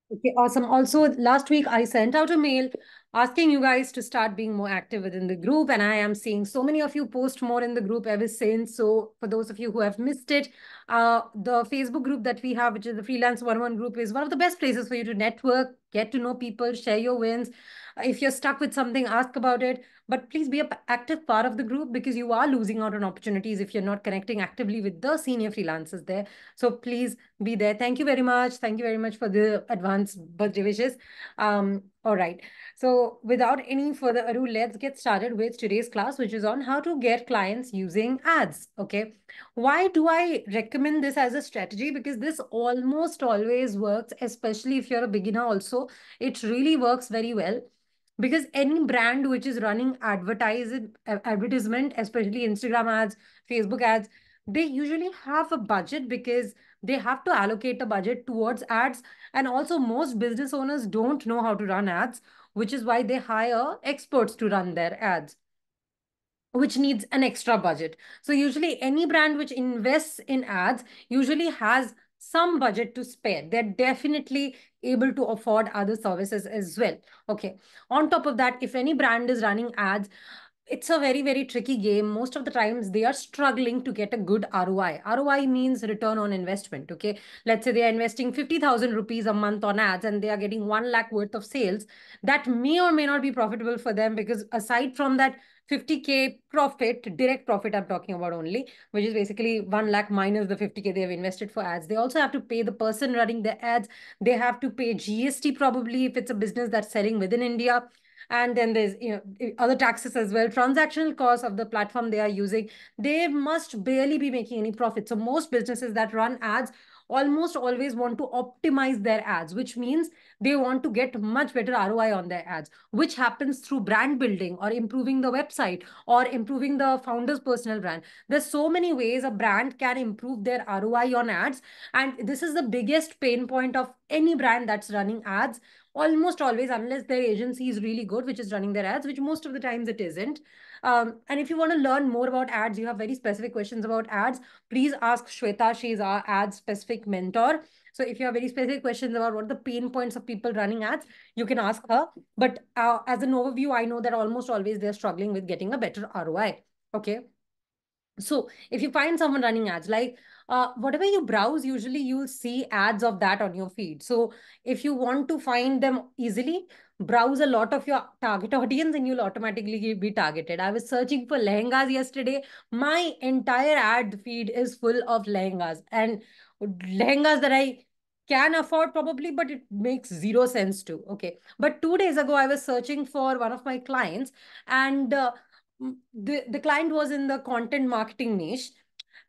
Okay, awesome. Also, last week I sent out a mail asking you guys to start being more active within the group, and I am seeing so many of you post more in the group ever since. So, for those of you who have missed it, the Facebook group that we have, which is the Freelance 101 group, is one of the best places for you to network, get to know people, share your wins. If you're stuck with something, ask about it. But please be an active part of the group because you are losing out on opportunities if you're not connecting actively with the senior freelancers there. So please be there. Thank you very much. Thank you very much for the advance birthday wishes. All right. So without any further ado, let's get started with today's class, which is on how to get clients using ads. Okay. Why do I recommend this as a strategy? Because this almost always works, especially if you're a beginner also. It really works very well because any brand which is running advertisement, especially Instagram ads, Facebook ads, they usually have a budget because they have to allocate a budget towards ads. And also most business owners don't know how to run ads, which is why they hire experts to run their ads, which needs an extra budget. So usually any brand which invests in ads usually has some budget to spare. They're definitely able to afford other services as well. Okay. On top of that, if any brand is running ads, it's a very, very tricky game. Most of the times they are struggling to get a good ROI. ROI means return on investment. Okay. Let's say they are investing 50,000 rupees a month on ads and they are getting 1 lakh worth of sales. That may or may not be profitable for them because aside from that 50K profit, direct profit I'm talking about only, which is basically 1 lakh minus the 50K they have invested for ads. They also have to pay the person running the ads. They have to pay GST probably if it's a business that's selling within India. And then there's other taxes as well, transactional costs of the platform they are using. They must barely be making any profit. So most businesses that run ads almost always want to optimize their ads, which means they want to get much better ROI on their ads, which happens through brand building or improving the website or improving the founder's personal brand. There's so many ways a brand can improve their ROI on ads. And this is the biggest pain point of any brand that's running ads almost always, unless their agency is really good, which is running their ads, which most of the times it isn't. And if you want to learn more about ads, you have very specific questions about ads, please ask Shweta. She's our ad specific mentor. So if you have very specific questions about what the pain points of people running ads, you can ask her. But as an overview, I know that almost always they're struggling with getting a better ROI. Okay. So if you find someone running ads, like whatever you browse, usually you'll see ads of that on your feed. So if you want to find them easily, browse a lot of your target audience and you'll automatically be targeted. I was searching for lehengas yesterday. My entire ad feed is full of lehengas and lehengas that I can afford probably, but it makes zero sense to. Okay. But 2 days ago, I was searching for one of my clients and the client was in the content marketing niche,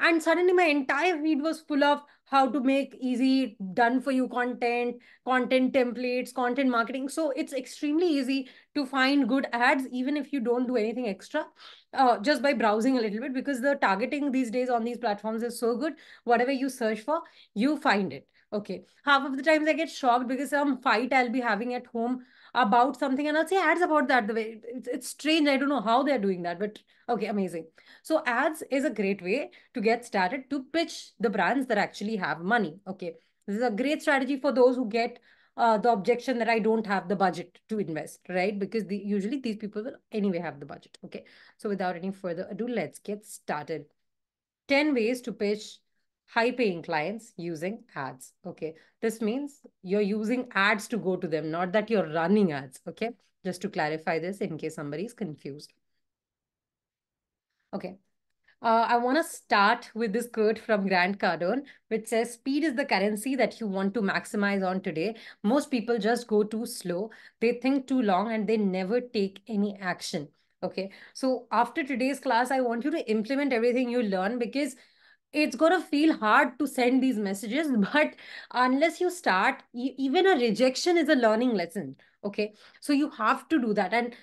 and suddenly my entire feed was full of how to make easy done for you content templates, content marketing. So it's extremely easy to find good ads even if you don't do anything extra, just by browsing a little bit, because the targeting these days on these platforms is so good. Whatever you search for, you find it. Okay, half of the times I get shocked because some fight I'll be having at home about something and I'll say ads about that. The way it's strange. I don't know how they're doing that, but okay, amazing. So ads is a great way to get started to pitch the brands that actually have money. Okay. This is a great strategy for those who get the objection that I don't have the budget to invest, right? Because usually these people will anyway have the budget. Okay. So without any further ado, let's get started. 10 ways to pitch high paying clients using ads. Okay. This means you're using ads to go to them, not that you're running ads. Okay. Just to clarify this in case somebody is confused. Okay. I want to start with this quote from Grant Cardone, which says, speed is the currency that you want to maximize on today. Most people just go too slow, they think too long, and they never take any action. Okay. So after today's class, I want you to implement everything you learn because it's going to feel hard to send these messages. But unless you start, even a rejection is a learning lesson. Okay. So you have to do that. And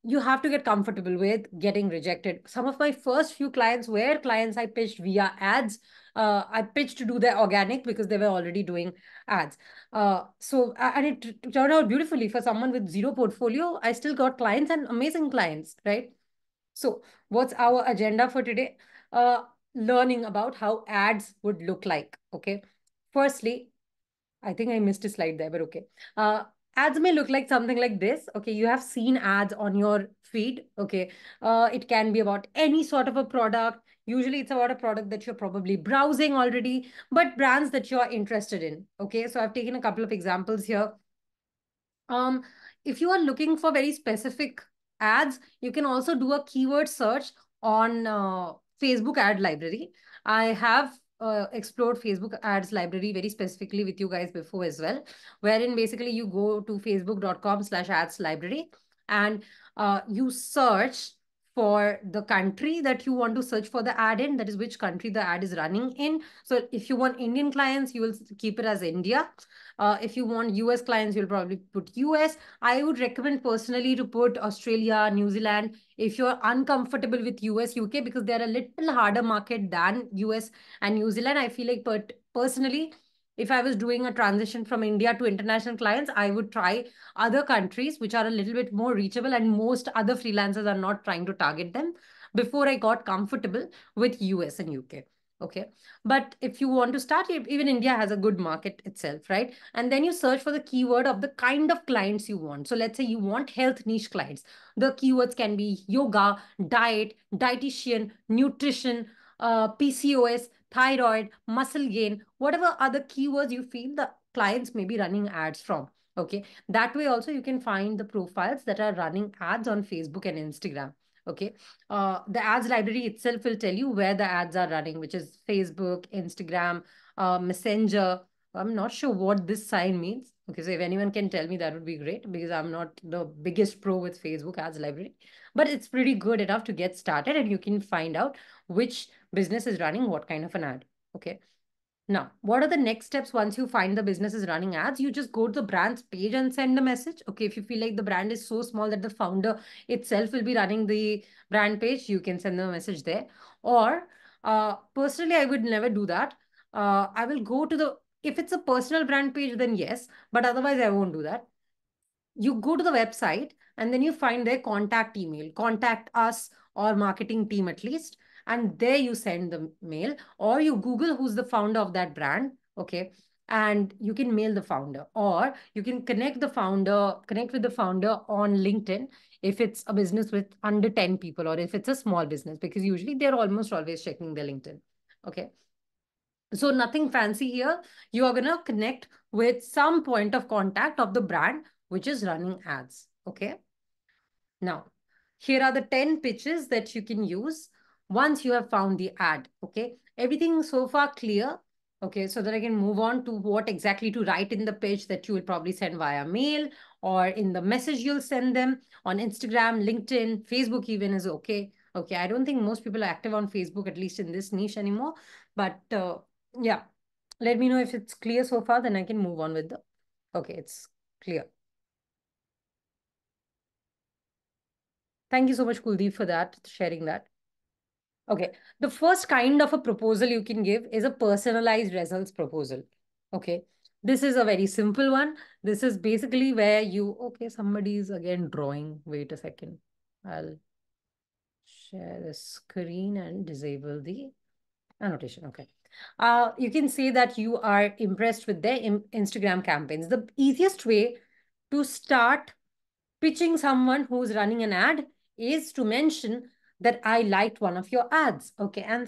you have to get comfortable with getting rejected. Some of my first few clients were clients I pitched via ads. I pitched to do their organic because they were already doing ads. And it turned out beautifully for someone with zero portfolio. I still got clients and amazing clients, right? So what's our agenda for today? Learning about how ads would look like. Okay. Firstly, I think I missed a slide there, but okay. Uh, Ads may look like something like this. Okay, you have seen ads on your feed. Okay, it can be about any sort of a product. Usually, it's about a product that you're probably browsing already, but brands that you're interested in. Okay, so I've taken a couple of examples here. Um, if you are looking for very specific ads, you can also do a keyword search on Facebook ad library. I have explored Facebook ads library very specifically with you guys before as well, wherein basically you go to facebook.com/ads library and you search for the country that you want to search for the ad in, that is which country the ad is running in. So if you want Indian clients, you will keep it as India. If you want US clients, you'll probably put US. I would recommend personally to put Australia, New Zealand, if you're uncomfortable with US, UK, because they're a little harder market than US and New Zealand. I feel like, but personally, if I was doing a transition from India to international clients, I would try other countries which are a little bit more reachable, and most other freelancers are not trying to target them before I got comfortable with US and UK. Okay. But if you want to start, even India has a good market itself, right? And then you search for the keyword of the kind of clients you want. So let's say you want health niche clients. The keywords can be yoga, diet, dietitian, nutrition, PCOS, thyroid, muscle gain, whatever other keywords you feel the clients may be running ads from. Okay. That way also you can find the profiles that are running ads on Facebook and Instagram. Okay. The ads library itself will tell you where the ads are running, which is Facebook, Instagram, Messenger. I'm not sure what this sign means. Okay, so if anyone can tell me, that would be great, because I'm not the biggest pro with Facebook ads library, but it's pretty good enough to get started and you can find out which business is running what kind of an ad. Okay. Now, what are the next steps once you find the business is running ads? You just go to the brand's page and send a message. Okay, if you feel like the brand is so small that the founder itself will be running the brand page, you can send them a message there. Or personally, I would never do that. I will go to the, if it's a personal brand page, then yes, but otherwise I won't do that. You go to the website and then you find their contact email, contact us or marketing team at least, and there you send the mail, or you Google who's the founder of that brand. Okay. And you can mail the founder, or you can connect with the founder on LinkedIn if it's a business with under 10 people, or if it's a small business, because usually they're almost always checking their LinkedIn. Okay. So nothing fancy here. You are going to connect with some point of contact of the brand which is running ads. Okay. Now, here are the 10 pitches that you can use once you have found the ad. Okay. Everything so far clear. Okay. So that I can move on to what exactly to write in the pitch that you will probably send via mail, or in the message you'll send them on Instagram, LinkedIn, Facebook even is okay. Okay. I don't think most people are active on Facebook, at least in this niche anymore. But yeah, let me know if it's clear so far, then I can move on with the, okay, it's clear. Thank you so much, Kuldeep, for that, sharing that. Okay. The first kind of a proposal you can give is a personalized results proposal. Okay. This is a very simple one. This is basically where you, okay, somebody is again drawing. Wait a second. I'll share the screen and disable the annotation. Okay. You can say that you are impressed with their Instagram campaigns. The easiest way to start pitching someone who's running an ad is to mention that I liked one of your ads. Okay. And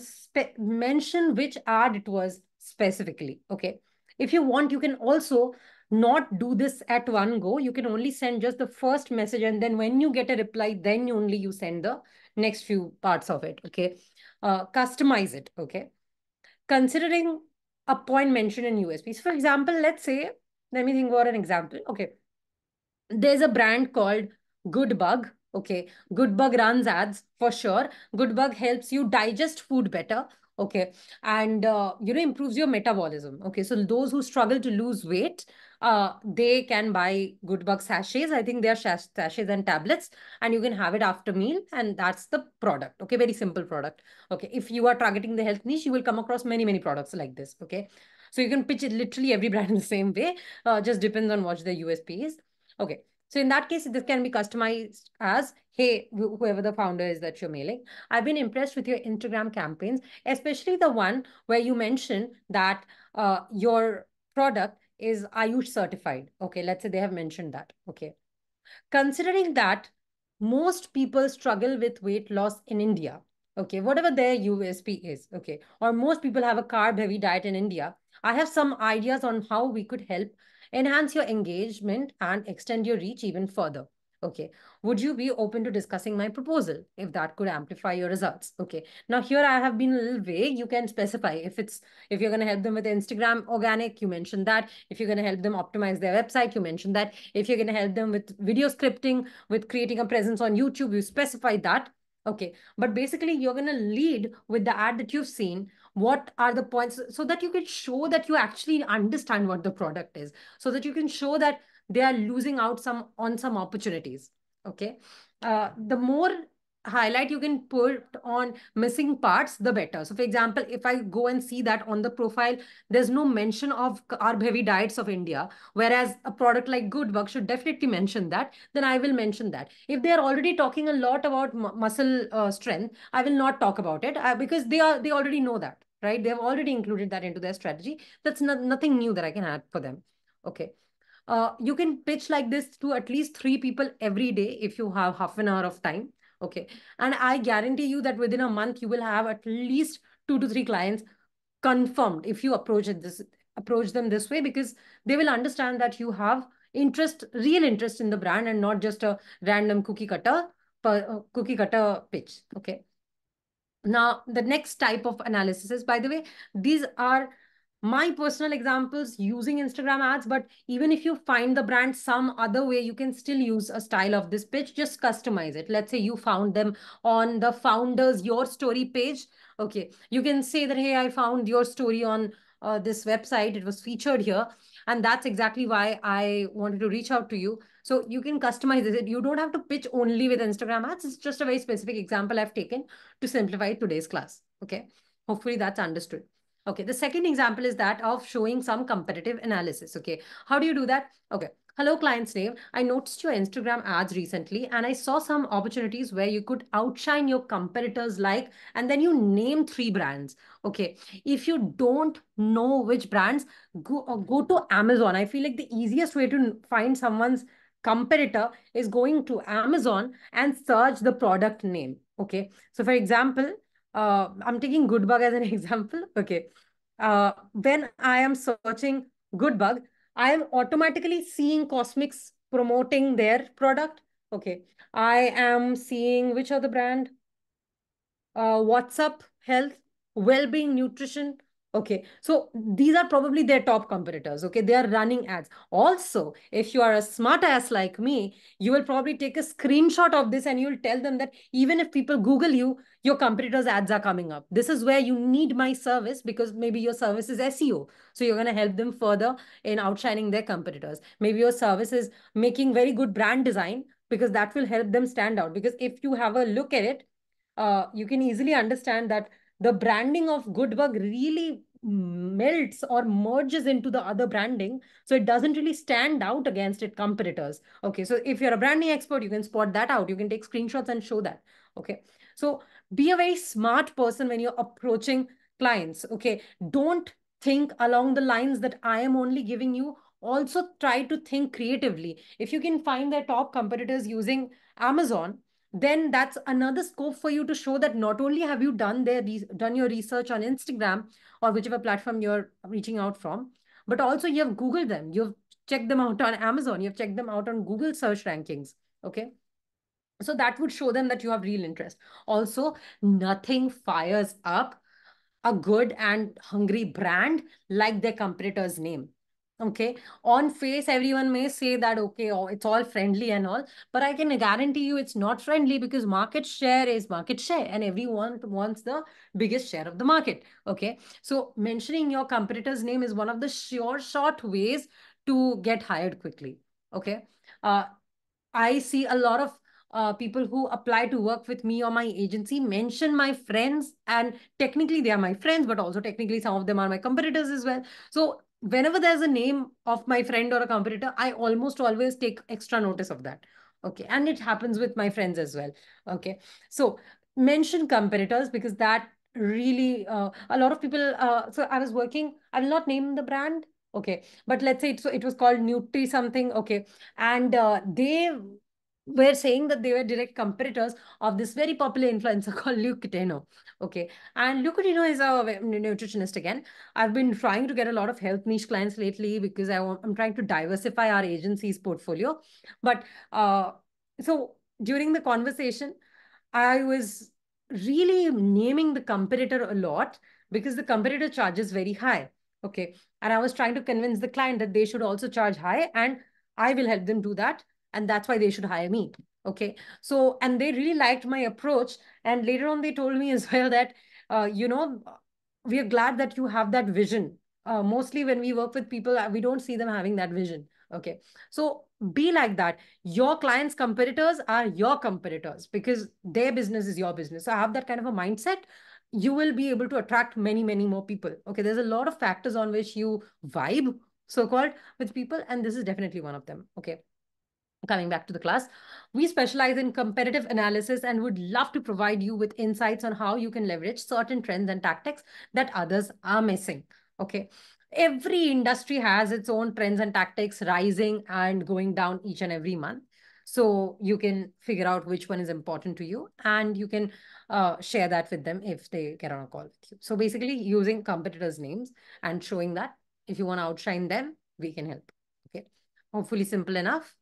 mention which ad it was specifically. Okay. If you want, you can also not do this at one go. You can only send just the first message. And then when you get a reply, then only you send the next few parts of it. Okay. Customize it. Okay. Considering a point mentioned in USPs. For example, let's say, let me think about an example. Okay. There's a brand called Goodbug. Okay. Goodbug runs ads for sure. Goodbug helps you digest food better. Okay. And, improves your metabolism. Okay. So those who struggle to lose weight, they can buy Goodbug sachets. I think they are sachets and tablets, and you can have it after meal. And that's the product. Okay. Very simple product. Okay. If you are targeting the health niche, you will come across many, many products like this. Okay. So you can pitch it literally every brand in the same way. Just depends on what the USP is. Okay. So in that case, this can be customized as, hey, whoever the founder is that you're mailing, I've been impressed with your Instagram campaigns, especially the one where you mention that your product is Ayush certified. Okay, let's say they have mentioned that. Okay. Considering that most people struggle with weight loss in India, okay, whatever their USP is, okay, or most people have a carb heavy diet in India, I have some ideas on how we could help enhance your engagement and extend your reach even further. Okay, would you be open to discussing my proposal if that could amplify your results? Okay, now here I have been a little vague. You can specify if you're going to help them with Instagram organic, you mentioned that. If you're going to help them optimize their website, you mentioned that. If you're going to help them with video scripting, with creating a presence on YouTube, you specify that. Okay, but basically you're going to lead with the ad that you've seen. What are the points so that you can show that you actually understand what the product is, so that you can show that they are losing out some opportunities. Okay, the more highlight you can put on missing parts, the better. So for example, if I go and see that on the profile there's no mention of carb heavy diets of India, whereas a product like Goodbug should definitely mention that, then I will mention that. If they are already talking a lot about muscle strength, I will not talk about it because they already know that, right? They have already included that into their strategy. That's nothing new that I can add for them. Okay. You can pitch like this to at least 3 people every day if you have half an hour of time. Okay. And I guarantee you that within a month, you will have at least 2 to 3 clients confirmed if you approach them this way, because they will understand that you have real interest in the brand and not just a random cookie cutter pitch. Okay. Now, the next type of analysis is, by the way, these are my personal examples using Instagram ads, but even if you find the brand some other way, you can still use a style of this pitch, just customize it. Let's say you found them on the founders Your Story page. Okay, you can say that, hey, I found your story on this website. It was featured here. And that's exactly why I wanted to reach out to you. So you can customize it. You don't have to pitch only with Instagram ads. It's just a very specific example I've taken to simplify today's class. Okay. Hopefully that's understood. Okay. The second example is that of showing some competitive analysis. Okay. How do you do that? Okay. Hello, client's name. I noticed your Instagram ads recently and I saw some opportunities where you could outshine your competitors and then you name 3 brands. Okay. If you don't know which brands, go to Amazon. I feel like the easiest way to find someone's competitor is going to Amazon and search the product name. Okay. So for example, I'm taking Goodbug as an example. Okay. When I am searching Goodbug, I am automatically seeing Cosmics promoting their product. Okay. I am seeing which other brand? WhatsApp Health, Well-being Nutrition. Okay, so these are probably their top competitors. Okay, they are running ads. Also, if you are a smart ass like me, you will probably take a screenshot of this and you'll tell them that even if people Google you, your competitors' ads are coming up. This is where you need my service because maybe your service is SEO. So you're going to help them further in outshining their competitors. Maybe your service is making very good brand design because that will help them stand out. Because if you have a look at it, you can easily understand that the branding of Goodbug really melts or merges into the other branding. So it doesn't really stand out against its competitors. Okay. So if you're a branding expert, you can spot that out. You can take screenshots and show that. Okay. So be a very smart person when you're approaching clients. Okay. Don't think along the lines that I am only giving you. Also try to think creatively. If you can find their top competitors using Amazon, then that's another scope for you to show that not only have you done your research on Instagram or whichever platform you're reaching out from, but also you have Googled them, you've checked them out on Amazon, you've checked them out on Google search rankings. Okay. So that would show them that you have real interest. Also, nothing fires up a good and hungry brand like their competitor's name. Okay. On face, everyone may say that, okay, oh, it's all friendly and all, but I can guarantee you it's not friendly because market share is market share and everyone wants the biggest share of the market. Okay. So mentioning your competitor's name is one of the short ways to get hired quickly. Okay. Uh, I see a lot of people who apply to work with me or my agency mention my friends, and technically they are my friends, but also technically some of them are my competitors as well. So whenever there's a name of my friend or a competitor, I almost always take extra notice of that. Okay. And it happens with my friends as well. Okay. So mention competitors because that really, a lot of people, so I was working, I will not name the brand. Okay, but let's say it was called Nutri something. Okay, and they were saying that they were direct competitors of this very popular influencer called Luke Cateno. Okay, and Luke Cateno is a nutritionist again. I've been trying to get a lot of health niche clients lately because I'm trying to diversify our agency's portfolio. But so during the conversation, I was really naming the competitor a lot because the competitor charges very high. Okay. And I was trying to convince the client that they should also charge high and I will help them do that. And that's why they should hire me. Okay. So, and they really liked my approach. And later on, they told me as well that, we are glad that you have that vision. Mostly when we work with people, we don't see them having that vision. Okay. So be like that. Your clients' competitors are your competitors because their business is your business. So have that kind of a mindset. You will be able to attract many, many more people. Okay, there's a lot of factors on which you vibe, so called, with people, and this is definitely one of them. Okay, coming back to the class, we specialize in competitive analysis and would love to provide you with insights on how you can leverage certain trends and tactics that others are missing. Okay. Every industry has its own trends and tactics rising and going down each and every month. So you can figure out which one is important to you and you can share that with them if they get on a call with you. So basically using competitors' names and showing that if you want to outshine them, we can help. Okay. Hopefully simple enough.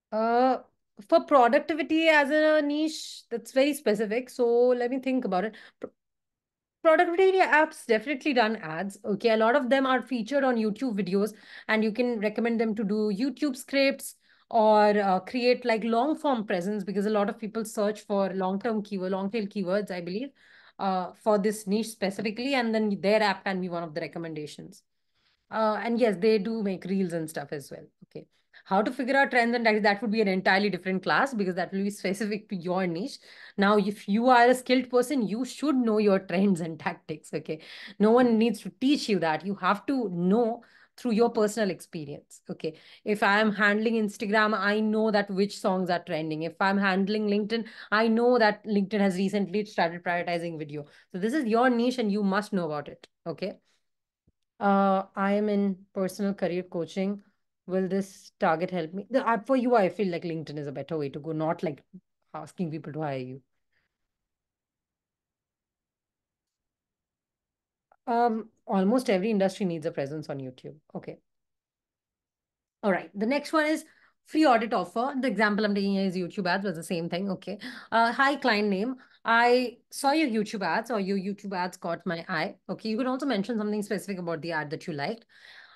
Uh, for productivity as a niche, that's very specific. So let me think about it. Productivity apps definitely run ads. Okay, a lot of them are featured on YouTube videos, and you can recommend them to do YouTube scripts or create like long form presence because a lot of people search for long tail keywords, I believe, for this niche specifically, and then their app can be one of the recommendations. And yes, they do make reels and stuff as well. Okay. How to figure out trends and that would be an entirely different class because that will be specific to your niche. Now, if you are a skilled person, you should know your trends and tactics. Okay. No one needs to teach you that. You have to know through your personal experience. Okay. If I am handling Instagram, I know that which songs are trending. If I'm handling LinkedIn, I know that LinkedIn has recently started prioritizing video. So this is your niche and you must know about it. Okay. I am in personal career coaching. Will this target help me? For you, I feel like LinkedIn is a better way to go, not like asking people to hire you. Almost every industry needs a presence on YouTube. Okay. All right. The next one is free audit offer. The example I'm taking here is YouTube ads, was the same thing. Okay. Hi, client name. I saw your YouTube ads or your YouTube ads caught my eye. Okay. You can also mention something specific about the ad that you liked.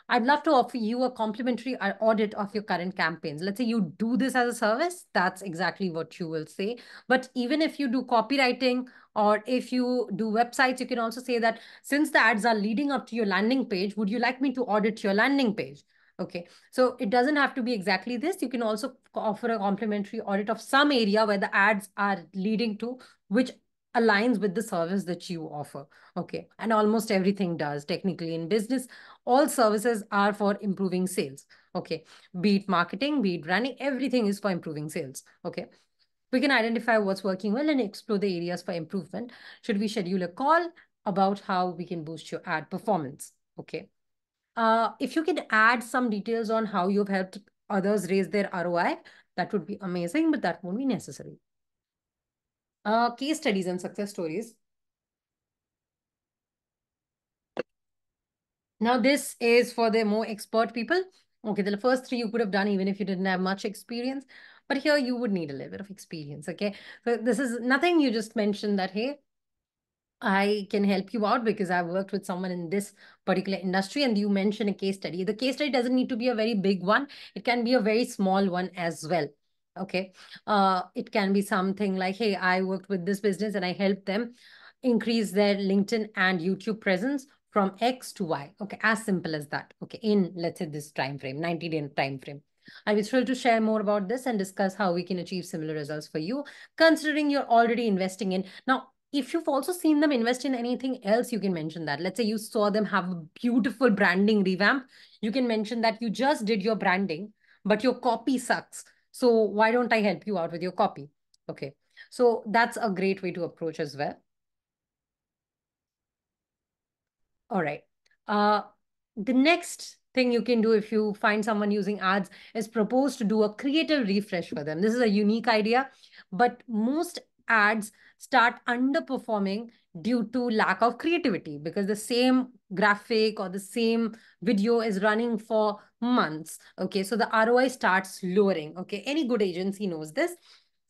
I'd love to offer you a complimentary audit of your current campaigns. Let's say you do this as a service, that's exactly what you will say. But even if you do copywriting or if you do websites, you can also say that since the ads are leading up to your landing page, would you like me to audit your landing page? Okay, so it doesn't have to be exactly this. You can also offer a complimentary audit of some area where the ads are leading to, which aligns with the service that you offer. Okay, and almost everything does technically in business. All services are for improving sales. Okay, be it marketing, be it branding, everything is for improving sales. Okay, we can identify what's working well and explore the areas for improvement. Should we schedule a call about how we can boost your ad performance? Okay. If you can add some details on how you've helped others raise their ROI, that would be amazing, but that won't be necessary. Case studies and success stories. Now, this is for the more expert people. Okay, the first three you could have done even if you didn't have much experience, but here you would need a little bit of experience. Okay, so this is nothing you just mentioned that, hey, I can help you out because I've worked with someone in this particular industry and you mentioned a case study. The case study doesn't need to be a very big one. It can be a very small one as well. Okay. It can be something like, hey, I worked with this business and I helped them increase their LinkedIn and YouTube presence from X to Y. Okay. As simple as that. Okay. In, let's say, this time frame, 90-day time frame. I'll be thrilled to share more about this and discuss how we can achieve similar results for you, considering you're already investing in. Now, if you've also seen them invest in anything else, you can mention that. Let's say you saw them have a beautiful branding revamp. You can mention that you just did your branding, but your copy sucks. So why don't I help you out with your copy? Okay. So that's a great way to approach as well. All right. Uh, the next thing you can do if you find someone using ads is propose to do a creative refresh for them. This is a unique idea, but most ads start underperforming due to lack of creativity because the same graphic or the same video is running for months. Okay, so the ROI starts lowering. Okay, any good agency knows this.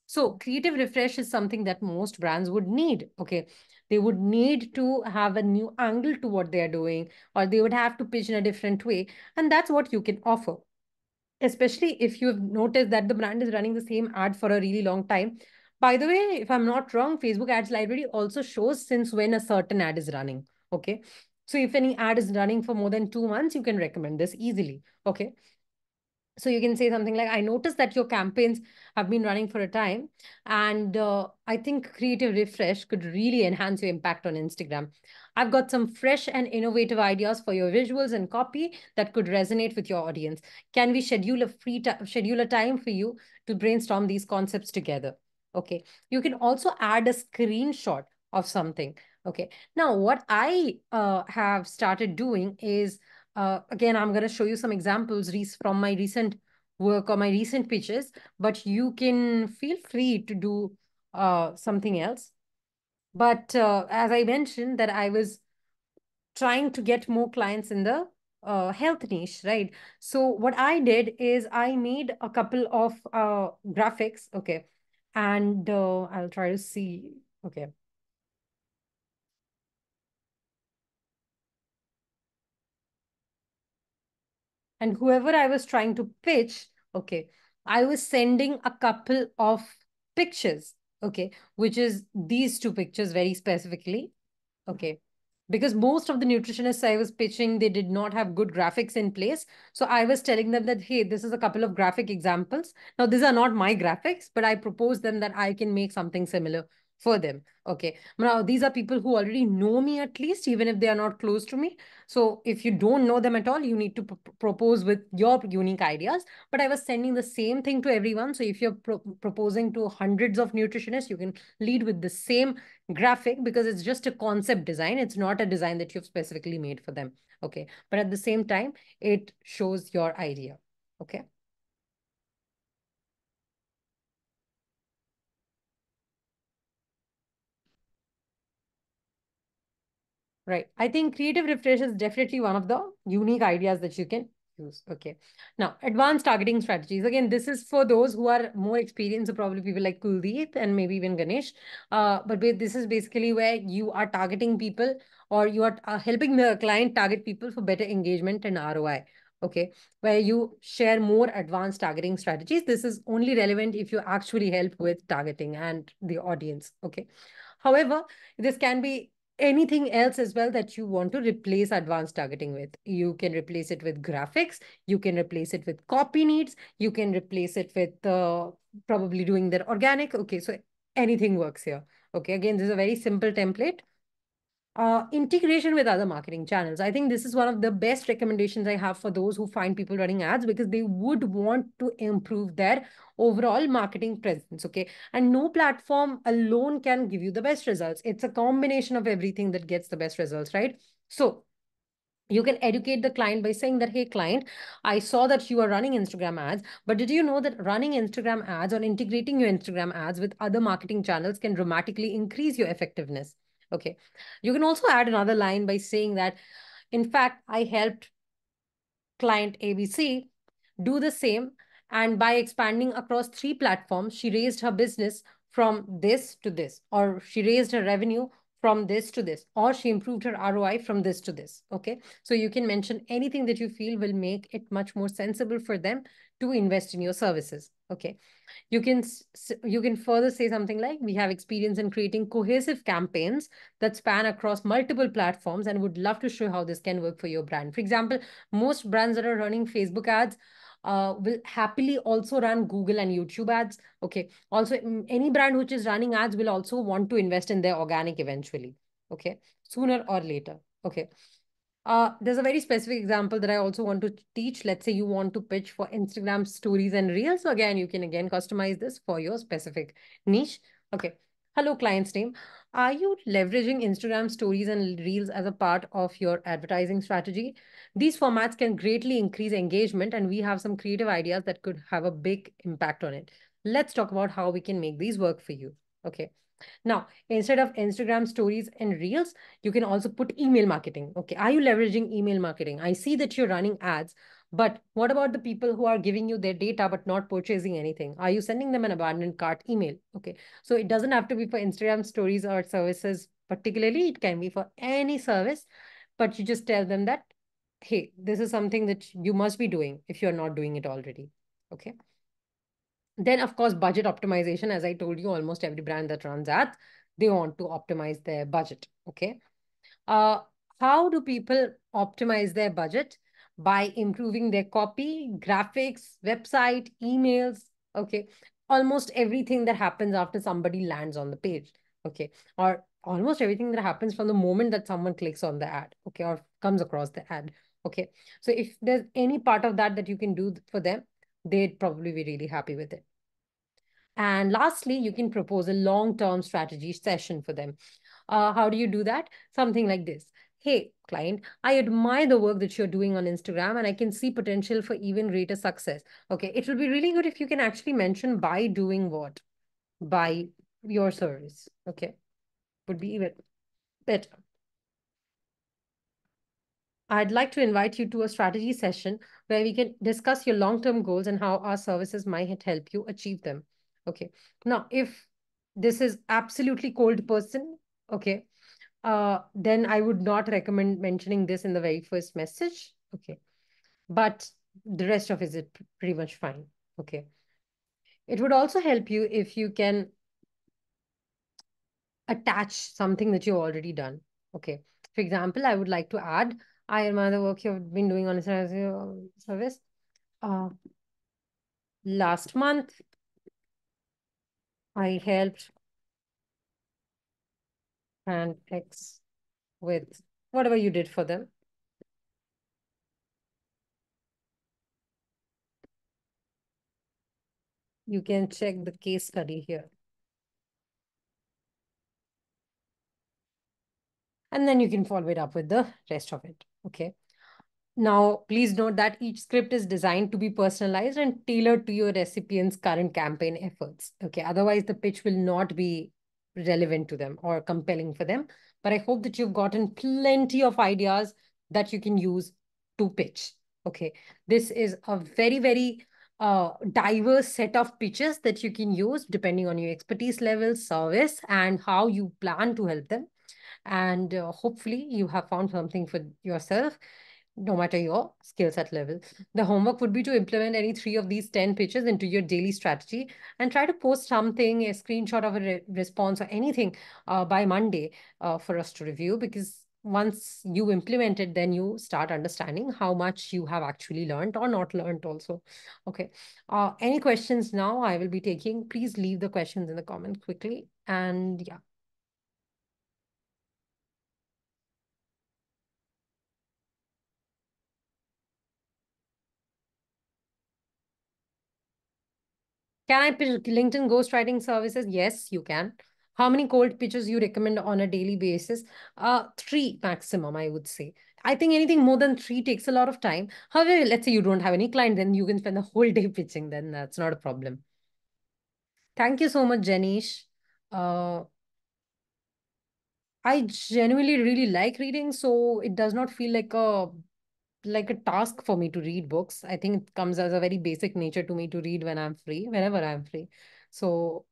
So creative refresh is something that most brands would need. Okay, they would need to have a new angle to what they are doing, or they would have to pitch in a different way. And that's what you can offer, especially if you've noticed that the brand is running the same ad for a really long time. By the way, if I'm not wrong, Facebook Ads Library also shows since when a certain ad is running. Okay. So if any ad is running for more than 2 months, you can recommend this easily. Okay. So you can say something like, I noticed that your campaigns have been running for a time, and I think creative refresh could really enhance your impact on Instagram. I've got some fresh and innovative ideas for your visuals and copy that could resonate with your audience. Can we schedule a time for you to brainstorm these concepts together? Okay. You can also add a screenshot of something. Okay. Now, what I have started doing is, again, I'm going to show you some examples from my recent work or my recent pitches, but you can feel free to do something else. But as I mentioned, that I was trying to get more clients in the health niche, right? So what I did is I made a couple of graphics, okay, and I'll try to see, okay. And whoever I was trying to pitch, okay, I was sending a couple of pictures, okay, which is these two pictures very specifically. Okay. Because most of the nutritionists I was pitching, they did not have good graphics in place. So I was telling them that, hey, this is a couple of graphic examples. Now, these are not my graphics, but I propose them that I can make something similar for them. Okay. Now, these are people who already know me at least, even if they are not close to me. So if you don't know them at all, you need to propose with your unique ideas. But I was sending the same thing to everyone. So if you're proposing to hundreds of nutritionists, you can lead with the same graphic because it's just a concept design. It's not a design that you've specifically made for them. Okay. But at the same time, it shows your idea. Okay. Right. I think creative refresh is definitely one of the unique ideas that you can use. Okay. Now, advanced targeting strategies. Again, this is for those who are more experienced, so probably people like Kuldeep and maybe even Ganesh. This is basically where you are targeting people, or you are helping the client target people for better engagement and ROI. Okay. Where you share more advanced targeting strategies. This is only relevant if you actually help with targeting and the audience. Okay. However, this can be anything else as well that you want to replace advanced targeting with. You can replace it with graphics. You can replace it with copy needs. You can replace it with probably doing their organic. Okay, so anything works here. Okay, again, this is a very simple template. Integration with other marketing channels. I think this is one of the best recommendations I have for those who find people running ads because they would want to improve their overall marketing presence. Okay. And no platform alone can give you the best results. It's a combination of everything that gets the best results, right? So you can educate the client by saying that, hey, client, I saw that you are running Instagram ads, but did you know that running Instagram ads or integrating your Instagram ads with other marketing channels can dramatically increase your effectiveness? Okay. You can also add another line by saying that, in fact, I helped client ABC do the same. And by expanding across 3 platforms, she raised her business from this to this, or she raised her revenue from this to this, or she improved her ROI from this to this. Okay. So you can mention anything that you feel will make it much more sensible for them to invest in your services. Okay. You can further say something like, we have experience in creating cohesive campaigns that span across multiple platforms and would love to show how this can work for your brand. For example, most brands that are running Facebook ads will happily also run Google and YouTube ads. Okay. Also, any brand which is running ads will also want to invest in their organic eventually. Okay. Sooner or later. Okay. There's a very specific example that I also want to teach. Let's say you want to pitch for Instagram stories and reels. So again, you can again customize this for your specific niche. Okay. Hello, client's name. Are you leveraging Instagram stories and reels as a part of your advertising strategy? These formats can greatly increase engagement, and we have some creative ideas that could have a big impact on it. Let's talk about how we can make these work for you. Okay. Now, instead of Instagram stories and reels, you can also put email marketing. Okay. Are you leveraging email marketing? I see that you're running ads, but what about the people who are giving you their data but not purchasing anything? Are you sending them an abandoned cart email? Okay. So it doesn't have to be for Instagram stories or services particularly. It can be for any service, but you just tell them that, hey, this is something that you must be doing if you're not doing it already. Okay. Then, of course, budget optimization. As I told you, almost every brand that runs ads, they want to optimize their budget. Okay. Uh, how do people optimize their budget? By improving their copy, graphics, website, emails. Okay. Almost everything that happens after somebody lands on the page. Okay. Or almost everything that happens from the moment that someone clicks on the ad. Okay. Or comes across the ad. Okay. So if there's any part of that that you can do for them, they'd probably be really happy with it. And lastly, you can propose a long-term strategy session for them. How do you do that? Something like this. Hey, client, I admire the work that you're doing on Instagram and I can see potential for even greater success. Okay, it will be really good if you can actually mention by doing what? By your service. Okay, would be even better. I'd like to invite you to a strategy session where we can discuss your long-term goals and how our services might help you achieve them. Okay. Now, if this is absolutely cold person, okay, then I would not recommend mentioning this in the very first message. Okay. But the rest of it is pretty much fine. Okay. It would also help you if you can attach something that you've already done. Okay. For example, I would like to add, I admire the work you've been doing on a service. Uh, Last month, I helped and X with whatever you did for them. You can check the case study here. And then you can follow it up with the rest of it. Okay. Now, please note that each script is designed to be personalized and tailored to your recipient's current campaign efforts. Okay, otherwise the pitch will not be relevant to them or compelling for them. But I hope that you've gotten plenty of ideas that you can use to pitch. Okay, this is a very, very diverse set of pitches that you can use depending on your expertise level, service, and how you plan to help them. And hopefully you have found something for yourself no matter your skill set level. The homework would be to implement any three of these 10 pitches into your daily strategy and try to post something, a screenshot of a response or anything by Monday for us to review, because once you implement it, then you start understanding how much you have actually learned or not learned also. Okay. Any questions now I will be taking? Please leave the questions in the comment quickly. And yeah. Can I pitch LinkedIn ghostwriting services? Yes, you can. How many cold pitches you recommend on a daily basis? Three maximum, I would say. I think anything more than three takes a lot of time. However, let's say you don't have any client, then you can spend the whole day pitching. Then that's not a problem. Thank you so much, Janish. Uh, I genuinely really like reading, so it does not feel like a task for me to read books. I think it comes as a very basic nature to me to read when I'm free, whenever I'm free. So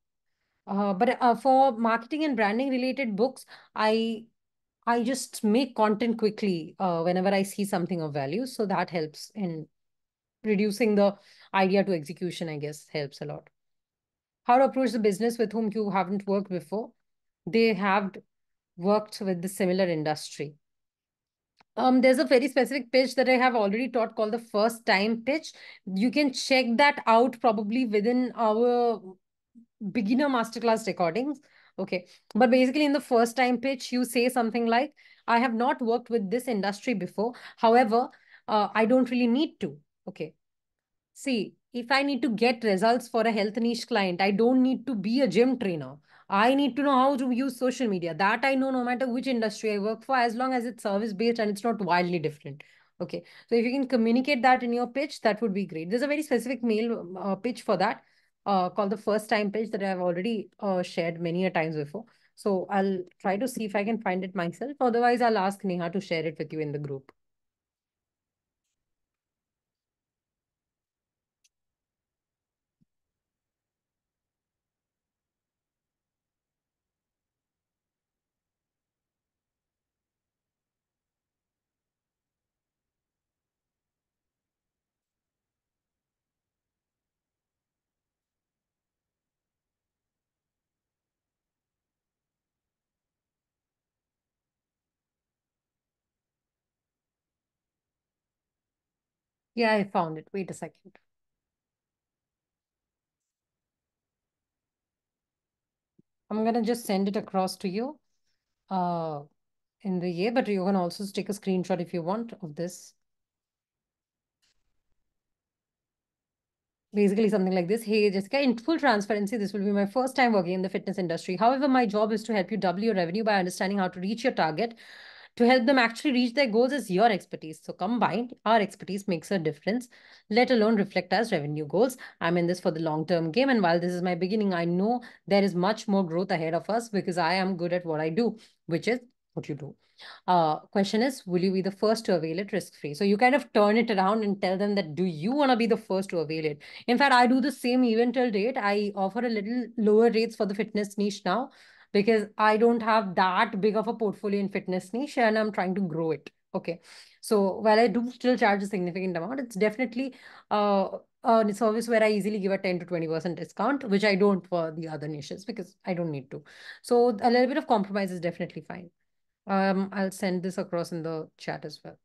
but for marketing and branding related books, I just make content quickly whenever I see something of value. So that helps in reducing the idea to execution, I guess, helps a lot. How to approach the business with whom you haven't worked before? They have worked with the similar industry. There's a very specific pitch that I have already taught called the first time pitch. You can check that out probably within our beginner masterclass recordings. Okay. But basically, in the first time pitch, you say something like, I have not worked with this industry before. However, I don't really need to. Okay. See, if I need to get results for a health niche client, I don't need to be a gym trainer. I need to know how to use social media. That I know no matter which industry I work for, as long as it's service based and it's not wildly different. Okay. So if you can communicate that in your pitch, that would be great. There's a very specific mail pitch for that called the first time pitch that I've already shared many a times before. So I'll try to see if I can find it myself. Otherwise, I'll ask Neha to share it with you in the group. Yeah, I found it. Wait a second. I'm gonna just send it across to you uh in the year, but you can also take a screenshot if you want of this. Basically something like this. Hey, Jessica, in full transparency, this will be my first time working in the fitness industry. However, my job is to help you double your revenue by understanding how to reach your target. To help them actually reach their goals is your expertise. So combined, our expertise makes a difference, let alone reflect as revenue goals. I'm in this for the long-term game. And while this is my beginning, I know there is much more growth ahead of us because I am good at what I do, which is what you do. Question is, will you be the first to avail it risk free? So you kind of turn it around and tell them that, do you want to be the first to avail it? In fact, I do the same even till date. I offer a little lower rates for the fitness niche now because I don't have that big of a portfolio in fitness niche and I'm trying to grow it. Okay. So while I do still charge a significant amount, it's definitely a service where I easily give a 10 to 20% discount, which I don't for the other niches because I don't need to. So a little bit of compromise is definitely fine. I'll send this across in the chat as well.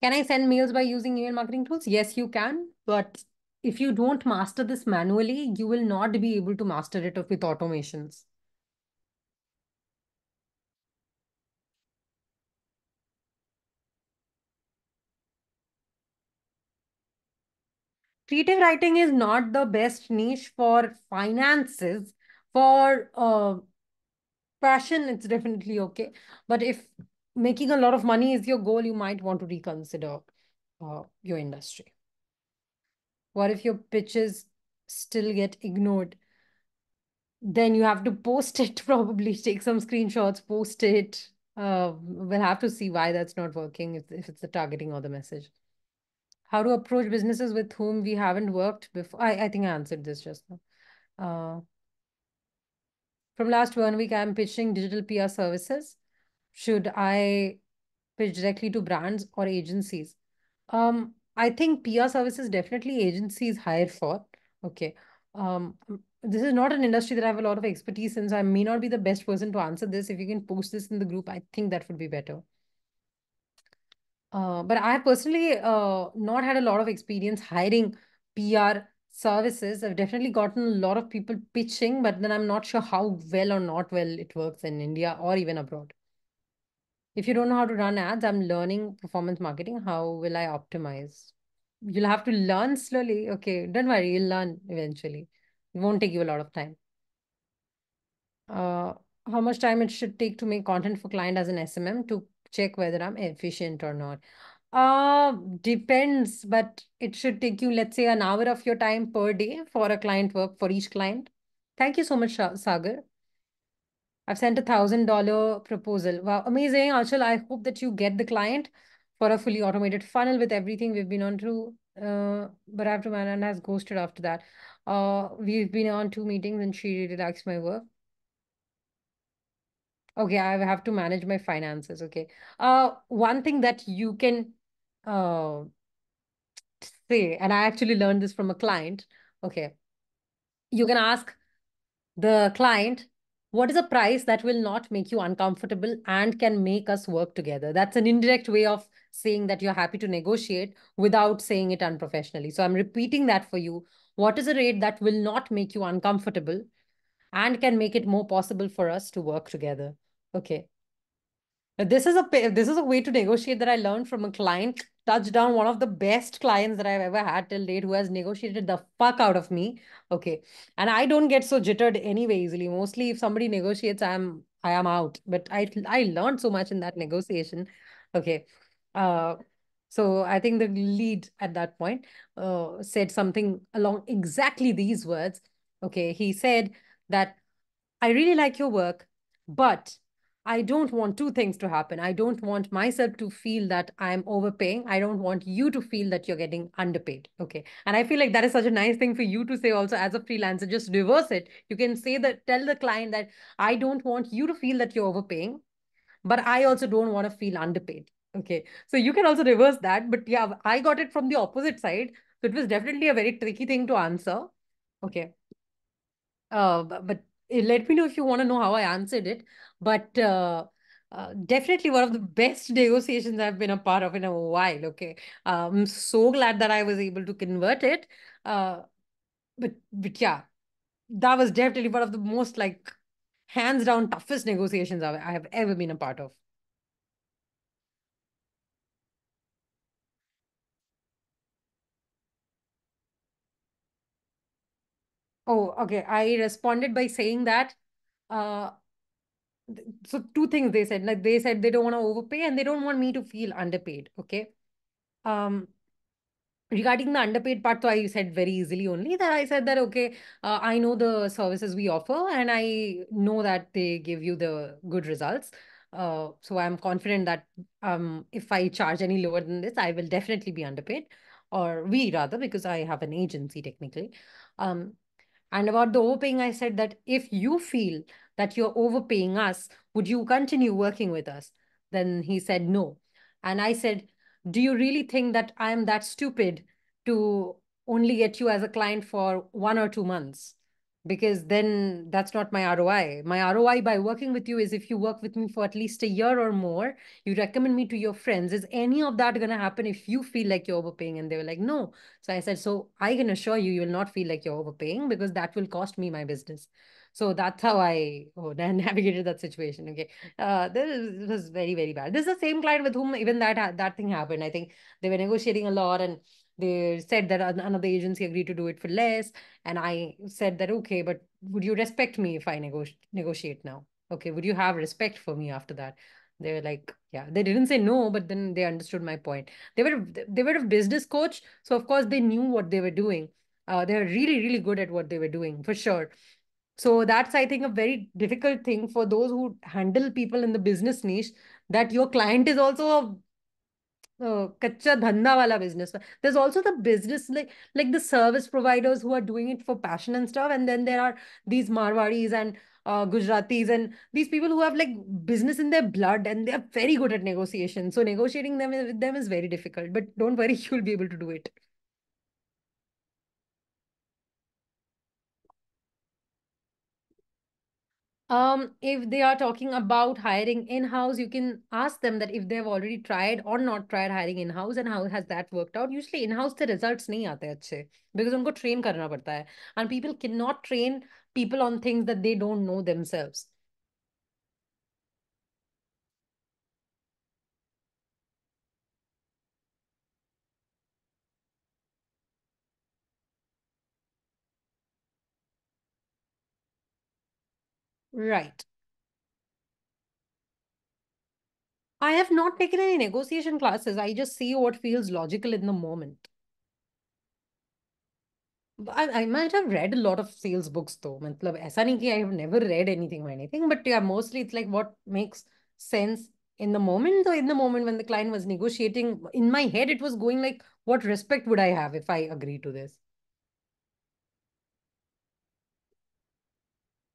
Can I send mails by using email marketing tools? Yes, you can. But if you don't master this manually, you will not be able to master it with automations. Creative writing is not the best niche for finances. For fashion, it's definitely okay. But if making a lot of money is your goal, you might want to reconsider your industry. What if your pitches still get ignored? Then you have to post it, probably take some screenshots, post it. We'll have to see why that's not working, if it's the targeting or the message. How to approach businesses with whom we haven't worked before. I think I answered this just now. Uh, from last 1 week, I'm pitching digital PR services. Should I pitch directly to brands or agencies? I think PR services definitely agencies hire for. Okay. This is not an industry that I have a lot of expertise in, so I may not be the best person to answer this. If you can post this in the group, I think that would be better. But I have personally not had a lot of experience hiring PR services. I've definitely gotten a lot of people pitching, but then I'm not sure how well or not well it works in India or even abroad. If you don't know how to run ads, I'm learning performance marketing. How will I optimize? You'll have to learn slowly. Okay, don't worry, you'll learn eventually. It won't take you a lot of time. Uh, how much time it should take to make content for client as an SMM to check whether I'm efficient or not? Depends, but it should take you, let's say, an hour of your time per day for a client work for each client. Thank you so much, Sagar. I've sent $1,000 proposal. Wow, amazing. Achal, I hope that you get the client for a fully automated funnel with everything we've been on to. But I have to man and has ghosted after that. We've been on 2 meetings and she really likes my work. Okay, I have to manage my finances. Okay. One thing that you can uh say, and I actually learned this from a client. Okay. You can ask the client What is a price that will not make you uncomfortable and can make us work together? That's an indirect way of saying that you're happy to negotiate without saying it unprofessionally. So I'm repeating that for you. What is a rate that will not make you uncomfortable and can make it more possible for us to work together? Okay. This is a way to negotiate that I learned from a client. Touchdown, one of the best clients that I've ever had till date, who has negotiated the fuck out of me. Okay, and I don't get so jittered anyway easily. Mostly, if somebody negotiates, I am out. But I learned so much in that negotiation. Okay, uh, so I think the lead at that point said something along exactly these words. Okay, he said that I really like your work, but I don't want two things to happen. I don't want myself to feel that I'm overpaying. I don't want you to feel that you're getting underpaid. Okay. And I feel like that is such a nice thing for you to say also as a freelancer. Just reverse it. You can say that, tell the client that I don't want you to feel that you're overpaying, but I also don't want to feel underpaid. Okay. So you can also reverse that. But yeah, I got it from the opposite side. So it was definitely a very tricky thing to answer. Okay. But let me know if you want to know how I answered it. But definitely one of the best negotiations I've been a part of in a while. Okay, I'm so glad that I was able to convert it. Uh, but yeah, that was definitely one of the most like hands down toughest negotiations I have ever been a part of. Oh, okay. I responded by saying that. Uh, so two things they said. Like they said they don't want to overpay and they don't want me to feel underpaid. Okay. Um, Regarding the underpaid part, so I said very easily only that I said that, okay, I know the services we offer and I know that they give you the good results. So I'm confident that if I charge any lower than this, I will definitely be underpaid, or we rather, because I have an agency technically. Um, and about the overpaying, I said that if you feel that you're overpaying us, would you continue working with us? Then he said no. And I said, do you really think that I am that stupid to only get you as a client for 1 or 2 months? Because then that's not my ROI. My ROI by working with you is if you work with me for at least a year or more, you recommend me to your friends. Is any of that going to happen if you feel like you're overpaying? And they were like, no. So I said, so I can assure you, you will not feel like you're overpaying because that will cost me my business. So that's how I navigated that situation. Okay. This was very, very bad. This is the same client with whom even that thing happened. I think they were negotiating a lot and they said that another agency agreed to do it for less. And I said that, okay, but would you respect me if I negotiate now? Okay. Would you have respect for me after that? They were like, yeah, they didn't say no, but then they understood my point. They were a business coach, so of course they knew what they were doing. They were really, really good at what they were doing, for sure. So that's, I think, a very difficult thing for those who handle people in the business niche, that your client is also a kacha dhanda wala business. There's also the business like the service providers who are doing it for passion and stuff, and then there are these Marwadis and Gujaratis and these people who have like business in their blood and they are very good at negotiation. So negotiating them with them is very difficult. But don't worry, you'll be able to do it. If they are talking about hiring in-house, you can ask them that if they've already tried or not tried hiring in-house and how has that worked out. Usually in-house the results नहीं आते अच्छे because उनको train करना पड़ता है, and people cannot train people on things that they don't know themselves. Right. I have not taken any negotiation classes. I just see what feels logical in the moment. I might have read a lot of sales books though. मतलब ऐसा नहीं कि I have never read anything or anything, but yeah, mostly it's like what makes sense in the moment. So in the moment when the client was negotiating, in my head it was going like, what respect would I have if I agree to this?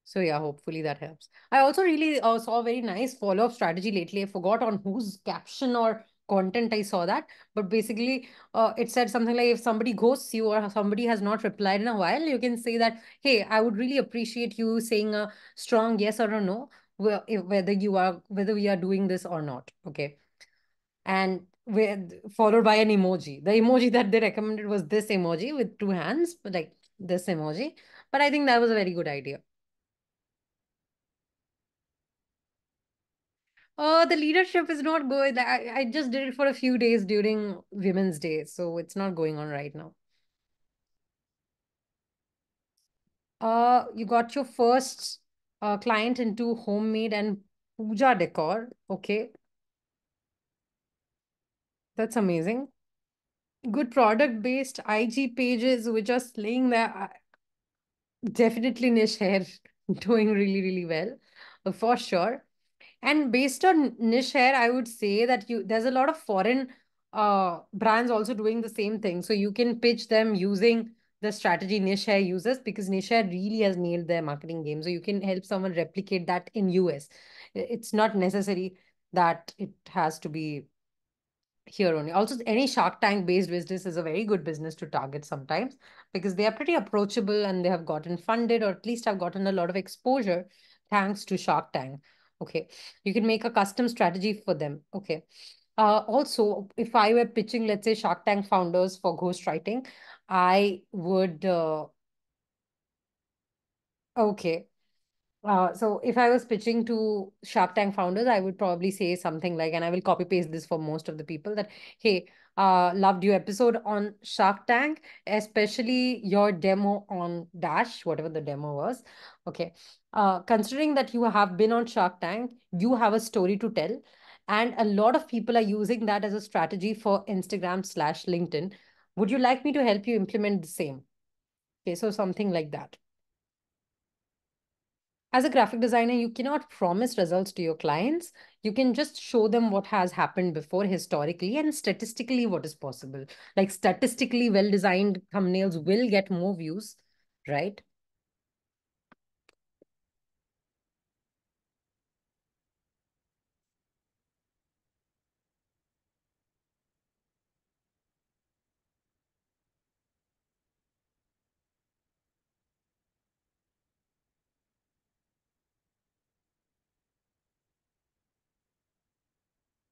So yeah, hopefully that helps. I also really saw a very nice follow-up strategy lately. I forgot on whose caption or content I saw that, but basically, it said something like if somebody ghosts you or somebody has not replied in a while, you can say that, hey, I would really appreciate you saying a strong yes or a no, whether we are doing this or not. Okay. And with followed by an emoji. The emoji that they recommended was this emoji with two hands, like this emoji. But I think that was a very good idea. Oh, the leadership is not good. I just did it for a few days during Women's Day, so it's not going on right now. You got your first client into homemade and puja decor. Okay, that's amazing. Good product based IG pages which are slaying their definitely niche hair doing really, really well, for sure. And based on niche hair, I would say that there's a lot of foreign brands also doing the same thing. So you can pitch them using the strategy niche hair uses, because niche hair really has nailed their marketing game. So you can help someone replicate that in US. It's not necessary that it has to be here only. Also, any Shark Tank based business is a very good business to target sometimes, because they are pretty approachable and they have gotten funded, or at least have gotten a lot of exposure thanks to Shark Tank. Okay. You can make a custom strategy for them. Okay. Also, if I were pitching, let's say, Shark Tank founders for ghostwriting, I would, okay. So if I was pitching to Shark Tank founders, I would probably say something like, and I will copy paste this for most of the people, that, hey, loved your episode on Shark Tank, especially your demo on Dash, whatever the demo was. Okay. Considering that you have been on Shark Tank, you have a story to tell. And a lot of people are using that as a strategy for Instagram/LinkedIn. Would you like me to help you implement the same? Okay, so something like that. As a graphic designer, you cannot promise results to your clients. You can just show them what has happened before historically and statistically what is possible. Like statistically well designed thumbnails will get more views, right?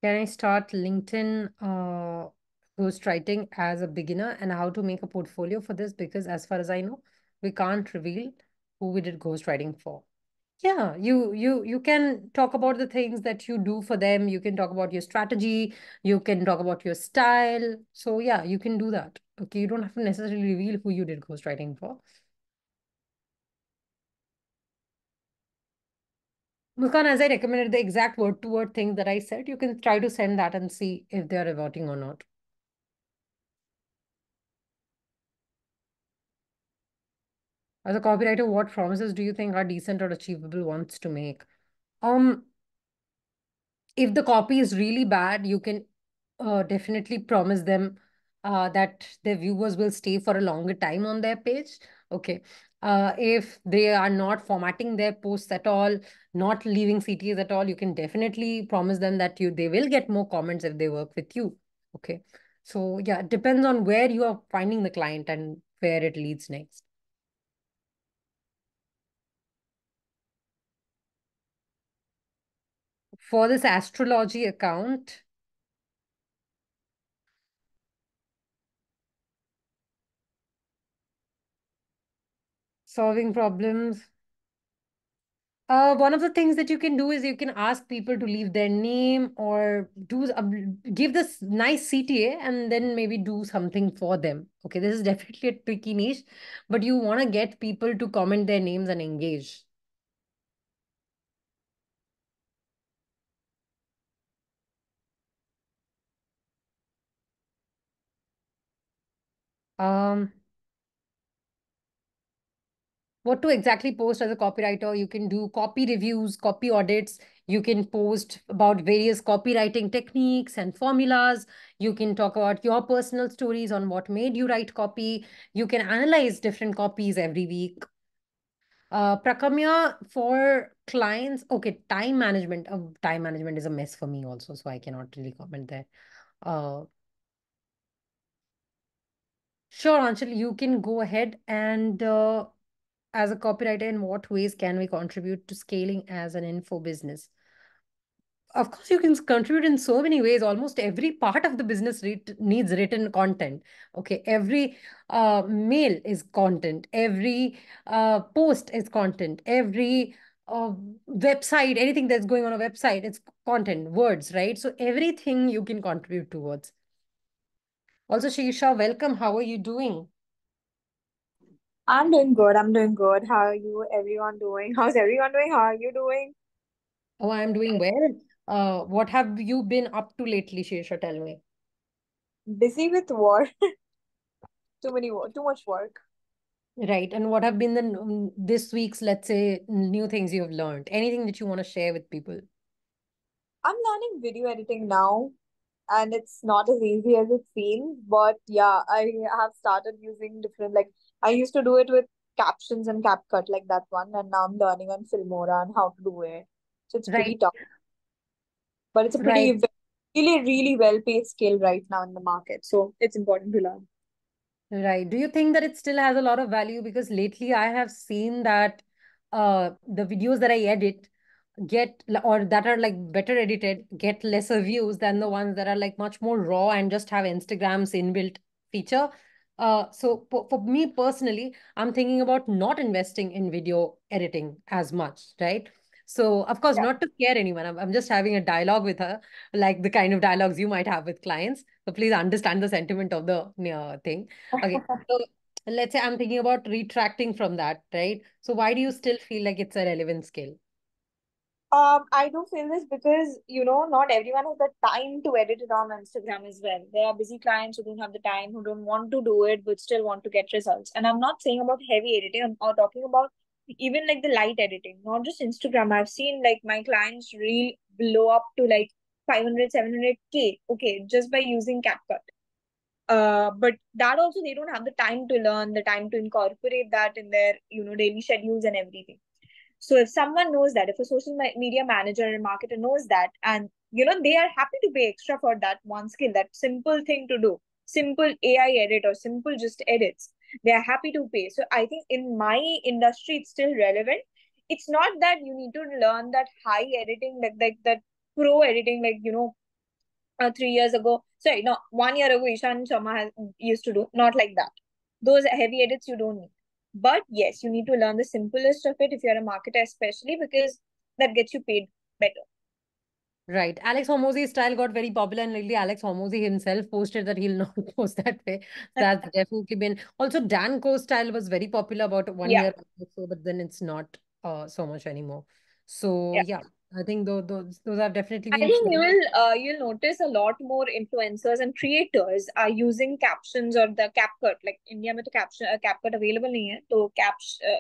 Can I start LinkedIn ghostwriting as a beginner, and how to make a portfolio for this? Because as far as I know, we can't reveal who we did ghostwriting for. Yeah, you can talk about the things that you do for them. You can talk about your strategy. You can talk about your style. So yeah, you can do that. Okay, you don't have to necessarily reveal who you did ghostwriting for. Muskan, as I recommended the exact word to word thing that I said, you can try to send that and see if they are reverting or not. As a copywriter, what promises do you think are decent or achievable ones to make? Um, if the copy is really bad, you can definitely promise them that their viewers will stay for a longer time on their page. Okay. If they are not formatting their posts at all, not leaving CTAs at all, you can definitely promise them that they will get more comments if they work with you. Okay. So yeah, it depends on where you are finding the client and where it leads next. For this astrology account, solving problems. One of the things that you can do is you can ask people to leave their name, or give this nice CTA and then maybe do something for them. Okay, this is definitely a tricky niche, but you want to get people to comment their names and engage. Um, what to exactly post as a copywriter? You can do copy reviews, copy audits. You can post about various copywriting techniques and formulas. You can talk about your personal stories on what made you write copy. You can analyze different copies every week. Prakamya, for clients, okay, time management. Time management is a mess for me also, so I cannot really comment there. Uh, sure, Anshul, you can go ahead and as a copywriter, in what ways can we contribute to scaling as an info business? Of course, you can contribute in so many ways. Almost every part of the business needs written content. Okay, every mail is content. Every post is content. Every uh, website, anything that's going on a website, it's content, words, right? So everything you can contribute towards. Also, Shisha, welcome. How are you doing? I'm doing good. I'm doing good. How are you? Everyone doing? How's everyone doing? How are you doing? Oh, I'm doing well. What have you been up to lately, Shisha? Tell me. Busy with work. Too much work. Right. And what have been the this week's, let's say, new things you've learned? Anything that you want to share with people? I'm learning video editing now, and it's not as easy as it seems. But yeah, I have started using different I used to do it with captions and CapCut like that one, and now I'm learning on Filmora and how to do it. So it's Right. pretty tough, but it's a Right. really, really well paid skill right now in the market. So it's important to learn. Right. Do you think that it still has a lot of value? Because lately I have seen that the videos that I edit or that are like better edited get lesser views than the ones that are like much more raw and just have Instagram's inbuilt feature. So for me personally, I'm thinking about not investing in video editing as much, right? So of course, Yeah. not to scare anyone. I'm just having a dialogue with her, like the kind of dialogues you might have with clients. So please understand the sentiment of the thing. Okay. So let's say I'm thinking about retracting from that, right? So why do you still feel like it's a relevant skill? I do feel this because, not everyone has the time to edit it on Instagram as well. There are busy clients who don't have the time, who don't want to do it, but still want to get results. And I'm not saying about heavy editing, I'm talking about even like the light editing, not just Instagram. I've seen like my clients reel blow up to like 500, 700K, okay, just by using CapCut. But that also they don't have the time to learn, the time to incorporate that in their, daily schedules and everything. So if someone knows that, if a media manager and marketer knows that, and they are happy to pay extra for that one skill, that simple thing to do, simple AI edit or simple just edits, they are happy to pay. So I think in my industry, it's still relevant. It's not that you need to learn that high editing, like that pro editing, 3 years ago. Sorry, no, 1 year ago, Ishan Sharma used to do. Not like that. Those heavy edits you don't need. But yes, you need to learn the simplest of it if you're a marketer, especially because that gets you paid better. Right. Alex Hormozy's style got very popular, and lately Alex Hormozy himself posted that he'll not post that way. That's definitely been also Dan Co's style was very popular about one Yeah. year or so, but then it's not so much anymore. So yeah, I think those have definitely I been think trends. you'll notice a lot more influencers and creators are using captions or the CapCut. Like India में तो CapCut available नहीं है, तो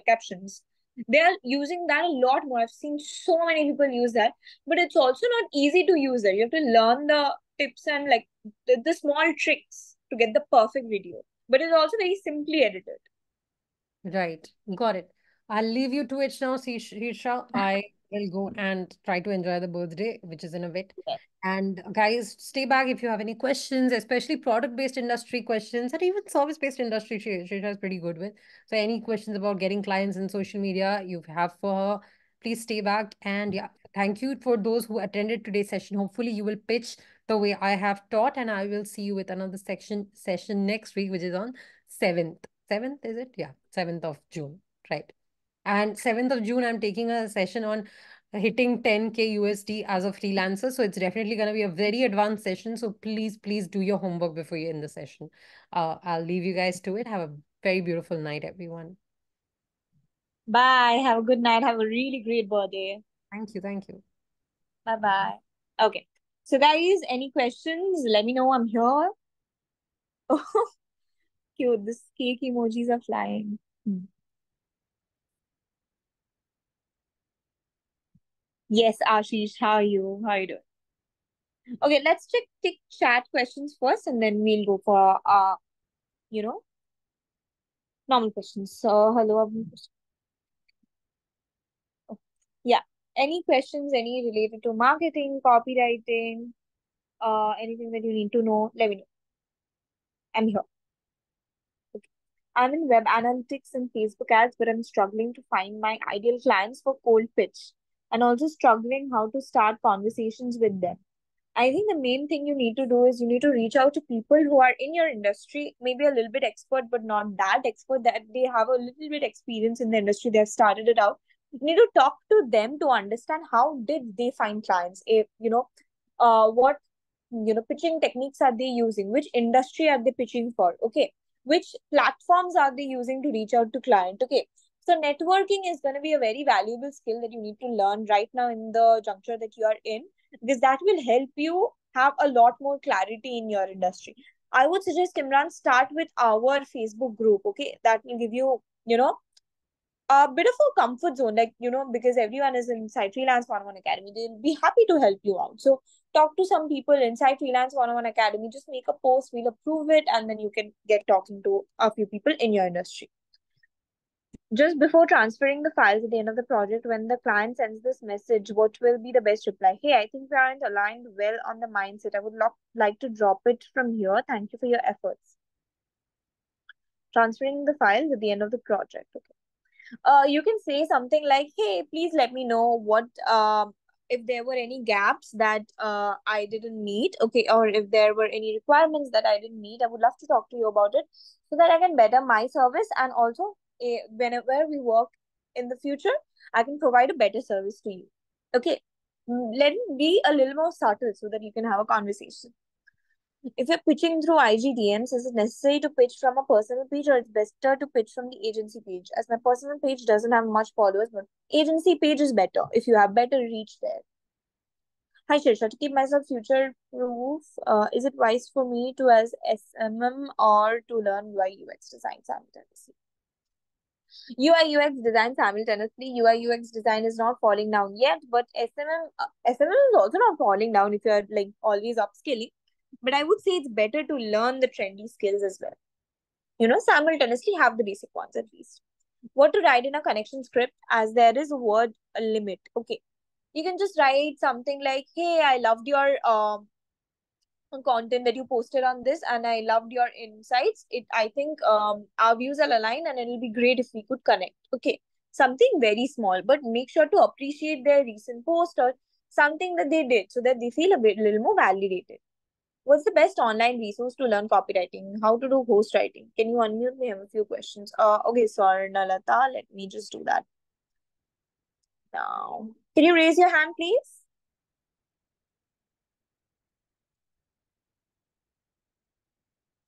captions. They are using that a lot more. I've seen so many people use that, but it's also not easy to use it. You have to learn the tips and like the small tricks to get the perfect video. But it's also very simply edited. Right. Got it. I'll leave you to it now, Shisha. I will go and try to enjoy the birthday, which is in a bit. And guys, stay back if you have any questions, especially product-based industry questions, and even service-based industry. Shisha is pretty good with. So any questions about getting clients in social media you have for her, please stay back. And yeah, thank you for those who attended today's session. Hopefully you will pitch the way I have taught, and I will see you with another session next week, which is on 7th. 7th, is it? Yeah, 7th of June. Right. And 7th of June, I'm taking a session on hitting 10K USD as a freelancer. So it's definitely going to be a very advanced session. So please do your homework before you end the session. I'll leave you guys to it. Have a very beautiful night, everyone. Bye. Have a good night. Have a really great birthday. Thank you. Thank you. Bye bye. Okay. So guys, any questions? Let me know. I'm here. Cute. This cake emojis are flying. Hmm. Yes, Ashish, how are you? How are you doing? Okay, let's check chat questions first, and then we'll go for you know, normal questions. So, hello, yeah. Any questions? Any related to marketing, copywriting? Anything that you need to know, let me know. I'm here. Okay. I'm in web analytics and Facebook ads, but I'm struggling to find my ideal clients for cold pitch and also struggling how to start conversations with them. I think the main thing you need to do is you need to reach out to people who are in your industry, maybe a little bit expert, but not that expert, that they have a little bit experience in the industry. They've started it out. You need to talk to them to understand how did they find clients. If what pitching techniques are they using? Which industry are they pitching for? Okay, which platforms are they using to reach out to client? Okay, so networking is going to be a very valuable skill that you need to learn right now in the juncture that you are in, because that will help you have a lot more clarity in your industry. I would suggest, Imran, start with our Facebook group. Okay, that will give you, a bit of a comfort zone, like, because everyone is inside Freelance 101 Academy. They'll be happy to help you out. So talk to some people inside Freelance 101 Academy. Just make a post, we'll approve it, and then you can get talking to a few people in your industry. Just before transferring the files at the end of the project, when the client sends this message, what will be the best reply? Hey, I think we aren't aligned well on the mindset. I would like to drop it from here. Thank you for your efforts. Transferring the files at the end of the project. Okay. You can say something like, hey, please let me know what if there were any gaps that I didn't meet, okay, or if there were any requirements that I didn't meet. I would love to talk to you about it so that I can better my service, and also whenever we work in the future, I can provide a better service to you. Okay, let it be a little more subtle so that you can have a conversation. If you're pitching through IGDMs, is it necessary to pitch from a personal page, or it's better to pitch from the agency page? As my personal page doesn't have much followers, but agency page is better if you have better reach there. Hi Shirsha, to keep myself future proof, is it wise for me to as SMM or to learn UI UX design simultaneously? UI UX design simultaneously. UI UX design is not falling down yet, but SMM is also not falling down if you're like always upskilling. But I would say it's better to learn the trendy skills as well. Simultaneously have the basic ones at least. What to write in a connection script, as there is a word limit. Okay. You can just write something like, hey, I loved your content that you posted on this, and I loved your insights. I think our views are aligned, and it'll be great if we could connect. Okay. Something very small, but make sure to appreciate their recent post or something that they did so that they feel a little more validated. What's the best online resource to learn copywriting? How to do ghost writing? Can you unmute me? I have a few questions. Okay, sorry, Nalata. Let me just do that now. Can you raise your hand, please?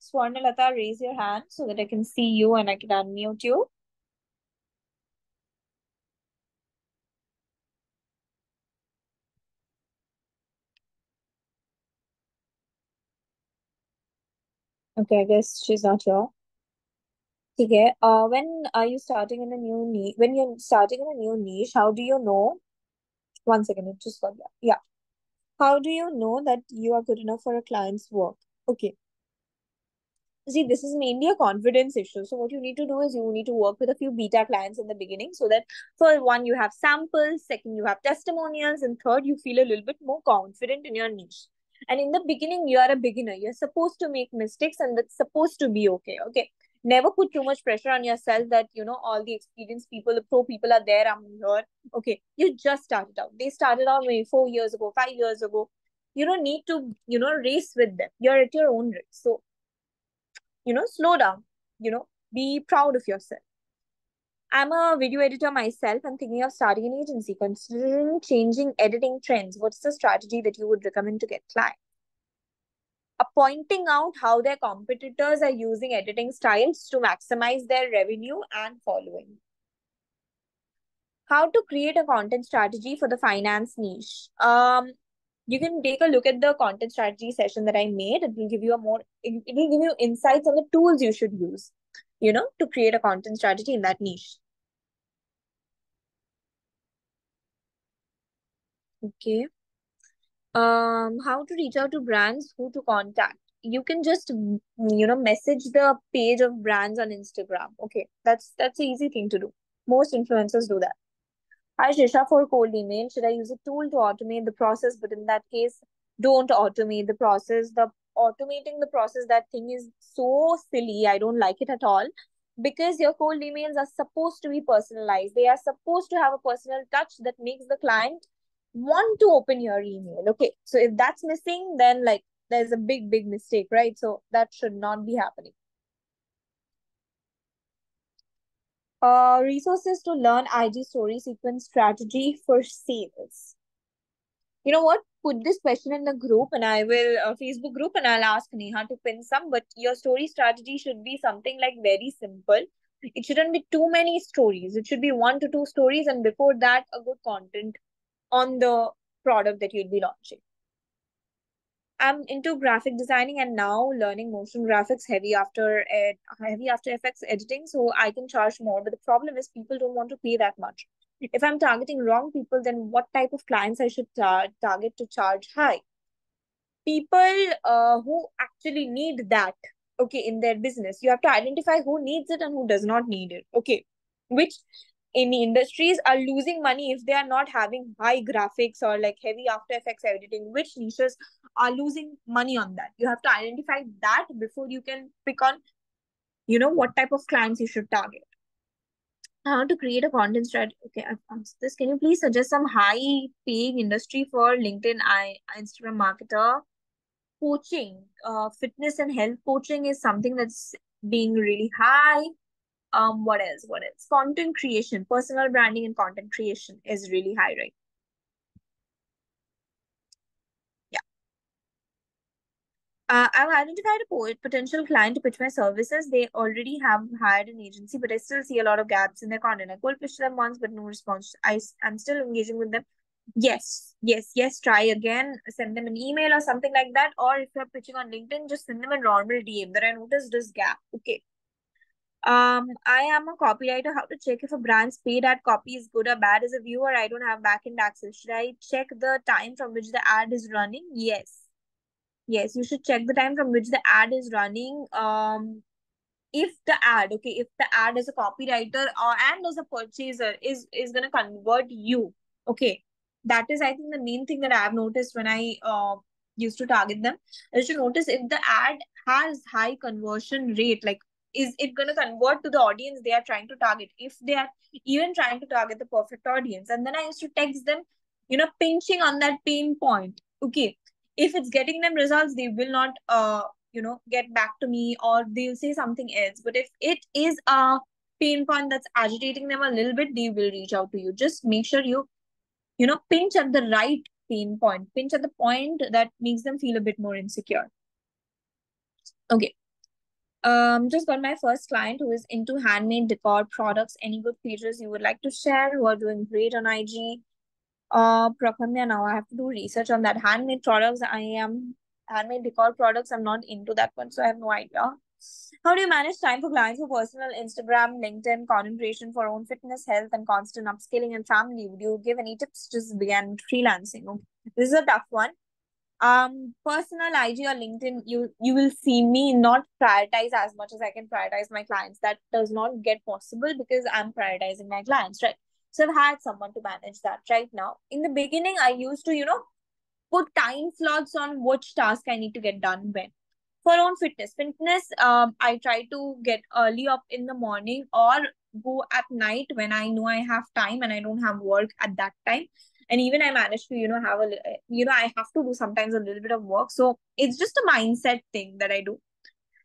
Swarnalata, raise your hand so that I can see you and I can unmute you. Okay, I guess she's not here. Okay. When are you starting in a new niche? When you're starting in a new niche, how do you know? One second, it just got that. Yeah. How do you know that you are good enough for a client's work? Okay. See, this is mainly a confidence issue. So what you need to do is you need to work with a few beta clients in the beginning, so that for one, you have samples, second, you have testimonials, and third, you feel a little bit more confident in your niche. And in the beginning, you are a beginner. You're supposed to make mistakes, and that's supposed to be okay. Okay. Never put too much pressure on yourself that, all the experienced people, the pro people are there, I'm here. Okay. You just started out. They started out maybe 4 years ago, 5 years ago. You don't need to, race with them. You're at your own race. So slow down, be proud of yourself. I'm a video editor myself and thinking of starting an agency. Considering changing editing trends, what's the strategy that you would recommend to get clients? Pointing out how their competitors are using editing styles to maximize their revenue and following. How to create a content strategy for the finance niche. You can take a look at the content strategy session that I made. It will give you it will give you insights on the tools you should use, to create a content strategy in that niche. Okay. How to reach out to brands, who to contact. You can just, message the page of brands on Instagram. Okay. That's the easy thing to do. Most influencers do that. Hi, Shisha, for cold email, should I use a tool to automate the process? But in that case, Don't automate the process. The automating the process, that thing is so silly. I don't like it at all. Because your cold emails are supposed to be personalized. They are supposed to have a personal touch that makes the client want to open your email. Okay. So if that's missing, then like there's a big, big mistake, right? So that should not be happening. Resources to learn IG story sequence strategy for sales. You know what? Put this question in the group, and I will Facebook group, and I'll ask Neha to pin some. But your story strategy should be something like very simple. It shouldn't be too many stories. It should be 1 to 2 stories, and before that, a good content on the product that you'll be launching. I'm into graphic designing and now learning motion graphics heavy after effects editing, so I can charge more. But the problem is people don't want to pay that much. If I'm targeting wrong people, then what type of clients I should target to charge high? People who actually need that, okay, in their business. You have to identify who needs it and who does not need it, okay? Which any industries are losing money if they are not having high graphics or like heavy after effects editing. Which niches are losing money on that? You have to identify that before you can pick on, what type of clients you should target. How to create a content strategy. Okay, I've answered this. Can you please suggest some high paying industry for LinkedIn Instagram marketer? Coaching, fitness and health coaching is something that's being really high. What else? What else? Content creation, personal branding and content creation is really high, right? Yeah. I've identified a potential client to pitch my services. They already have hired an agency, but I still see a lot of gaps in their content. I cold pitched them once, but no response. I'm still engaging with them. Yes, yes, yes. Try again. Send them an email or something like that. Or if you're pitching on LinkedIn, just send them a normal DM that I noticed this gap. Okay. I am a copywriter. How to check if a brand's paid ad copy is good or bad? As a viewer, I don't have backend access. Should I check the time from which the ad is running? Yes. Yes, you should check the time from which the ad is running. If the ad as a copywriter or and as a purchaser is gonna convert you, okay, that is I think the main thing that I have noticed when I used to target them. I should notice if the ad has high conversion rate, like is it gonna convert to the audience they are trying to target? If they are even trying to target the perfect audience, and then I used to text them, pinching on that pain point. Okay, if it's getting them results, they will not get back to me, or they'll say something else. But if it is a pain point that's agitating them a little bit, they will reach out to you. Just make sure you pinch at the right pain point, pinch at the point that makes them feel a bit more insecure. Okay. Just got my first client who is into handmade decor products. Any good pages you would like to share who are doing great on IG? Prakamya, now I have to do research on that. Handmade decor products. I'm not into that one, so I have no idea. How do you manage time for clients for personal Instagram, LinkedIn, content creation for own fitness, health, and constant upskilling and family? Would you give any tips? Just began freelancing. Okay. This is a tough one. Personal IG or LinkedIn, you will see me not prioritize as much as I can prioritize my clients. That does not get possible because I'm prioritizing my clients, right? So I've had someone to manage that right now. In the beginning, I used to, put time slots on which task I need to get done when. For own fitness, I try to get early up in the morning or go at night when I know I have time and I don't have work at that time. And even I manage to, I have to do sometimes a little bit of work. So it's just a mindset thing that I do.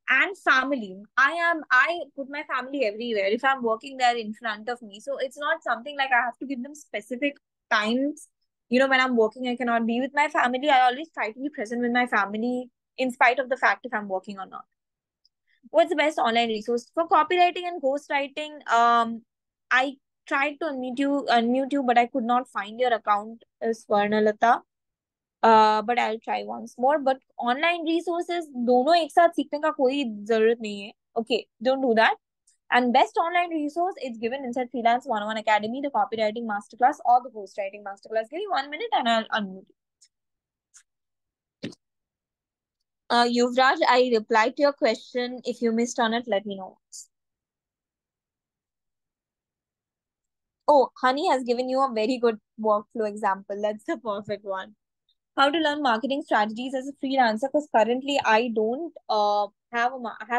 And family, I put my family everywhere if I'm working there in front of me. So it's not something like I have to give them specific times. When I'm working I cannot be with my family. I always try to be present with my family in spite of the fact if I'm working or not. What's the best online resource for copywriting and ghostwriting? I tried to unmute you, but I could not find your account, Swarnalata. But I'll try once more. But online resources, दोनों एक साथ सीखने का कोई जरूरत नहीं है. Okay, don't do that. And best online resource is given inside Freelance 101 Academy, the copywriting masterclass or the ghostwriting masterclass. Give me 1 minute and I'll unmute you. Yuvraj, I replied to your question. If you missed on it, let me know. Oh, Honey has given you a very good workflow example. That's the perfect one. How to learn marketing strategies as a freelancer, because currently I don't have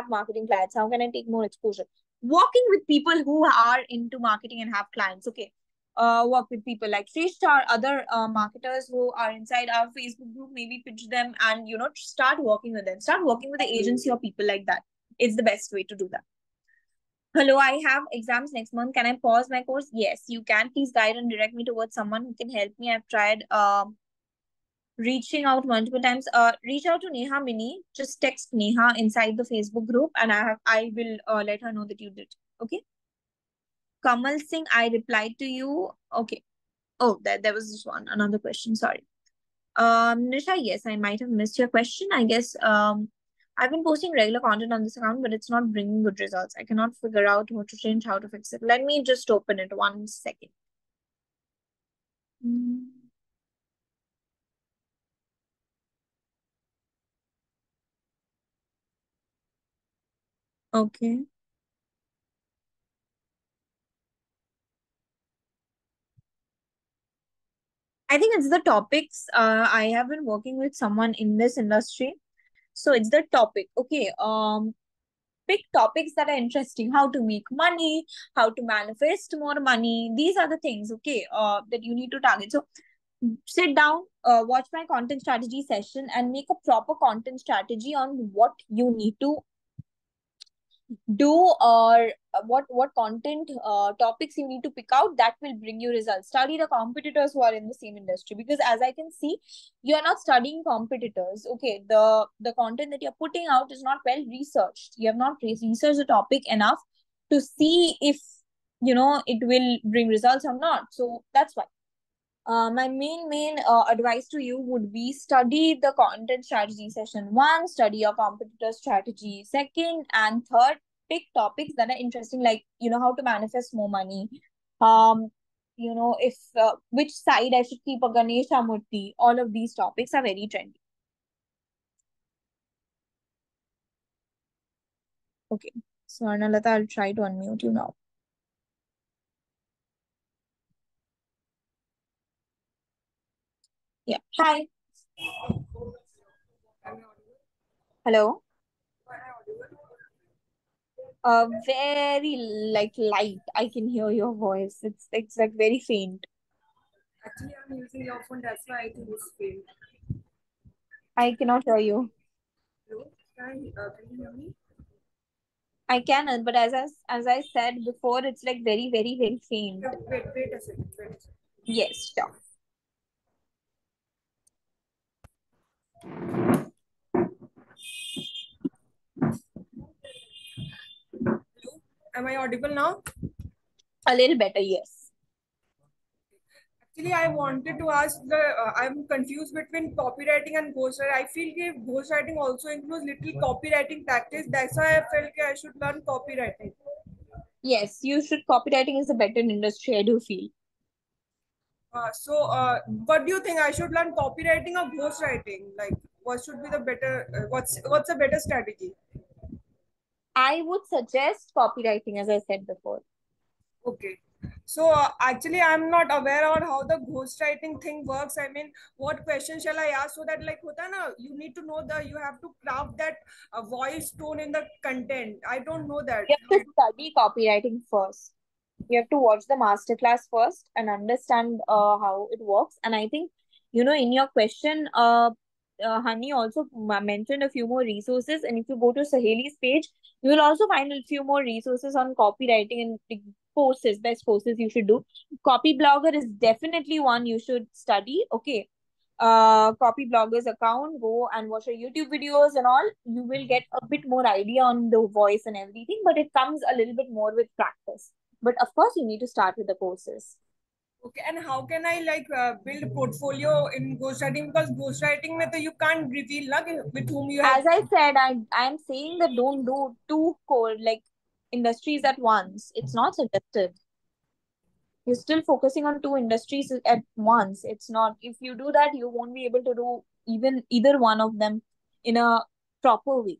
marketing clients. How can I take more exposure? Working with people who are into marketing and have clients. Okay. Work with people like three-star other marketers who are inside our Facebook group, maybe pitch them and start working with them. Start working with the agency or people like that. It's the best way to do that. Hello, I have exams next month. Can I pause my course? Yes, you can. Please guide and direct me towards someone who can help me. I've tried reaching out multiple times. Reach out to Neha Mini. Just text Neha inside the Facebook group, and I will let her know that you did. Okay. Kamal Singh, I replied to you. Okay. Oh, there was this one. Another question. Sorry. Nisha, yes, I might have missed your question. I guess I've been posting regular content on this account, but it's not bringing good results. I cannot figure out what to change, how to fix it. Let me just open it 1 second. Mm, Okay. I think it's the topics. I have been working with someone in this industry. So it's the topic. Okay. Pick topics that are interesting. How to make money, how to manifest more money. These are the things, okay, that you need to target. So sit down, watch my content strategy session and make a proper content strategy on what you need to do, or what content topics you need to pick out that will bring you results. Study the competitors who are in the same industry, because as I can see, you are not studying competitors. Okay, the content that you're putting out is not well researched. You have not researched the topic enough to see if it will bring results or not. So that's why my main advice to you would be study the content strategy session one, study your competitor strategy second, and third, pick topics that are interesting, like how to manifest more money. Um, if which side I should keep a Ganesha Murti. All of these topics are very trendy. Okay, so Arnalata, I'll try to unmute you now. Yeah. Hi. Hello. Very like light. I can hear your voice. It's like very faint. Actually, I'm using your phone, that's why I think it's failed. I cannot hear you. Hello? Can you hear me? I can, but as I said before, it's like very, very, very faint. Wait a second. Wait a second. Yes, sure. Hello? Am I audible now? A little better, yes. Actually, I wanted to ask I'm confused between copywriting and ghostwriting. I feel that ghostwriting also includes little copywriting practice. That's why I felt that I should learn copywriting. Yes, you should. Copywriting is a better industry, I do feel. What do you think? I should learn copywriting or ghostwriting? Like, what should be the better? What's a better strategy? I would suggest copywriting, as I said before. Okay. So actually, I'm not aware on how the ghostwriting thing works. I mean, what question shall I ask so that like hota na, you need to know you have to craft that voice tone in the content. I don't know that. You have to study copywriting first. You have to watch the masterclass first and understand how it works. And I think, in your question, Honey also mentioned a few more resources. And if you go to Saheli's page, you will also find a few more resources on copywriting and the courses, best courses you should do. Copy Blogger is definitely one you should study. Okay. Copy Blogger's account, go and watch your YouTube videos and all. You will get a bit more idea on the voice and everything, but it comes a little bit more with practice. But of course, you need to start with the courses. Okay, and how can I like build portfolio in ghostwriting? Because ghostwriting method you can't reveal like with whom you have. As I said, I'm saying that don't do two core like industries at once. It's not suggested. You're still focusing on two industries at once. It's not. If you do that, you won't be able to do even either one of them in a proper way.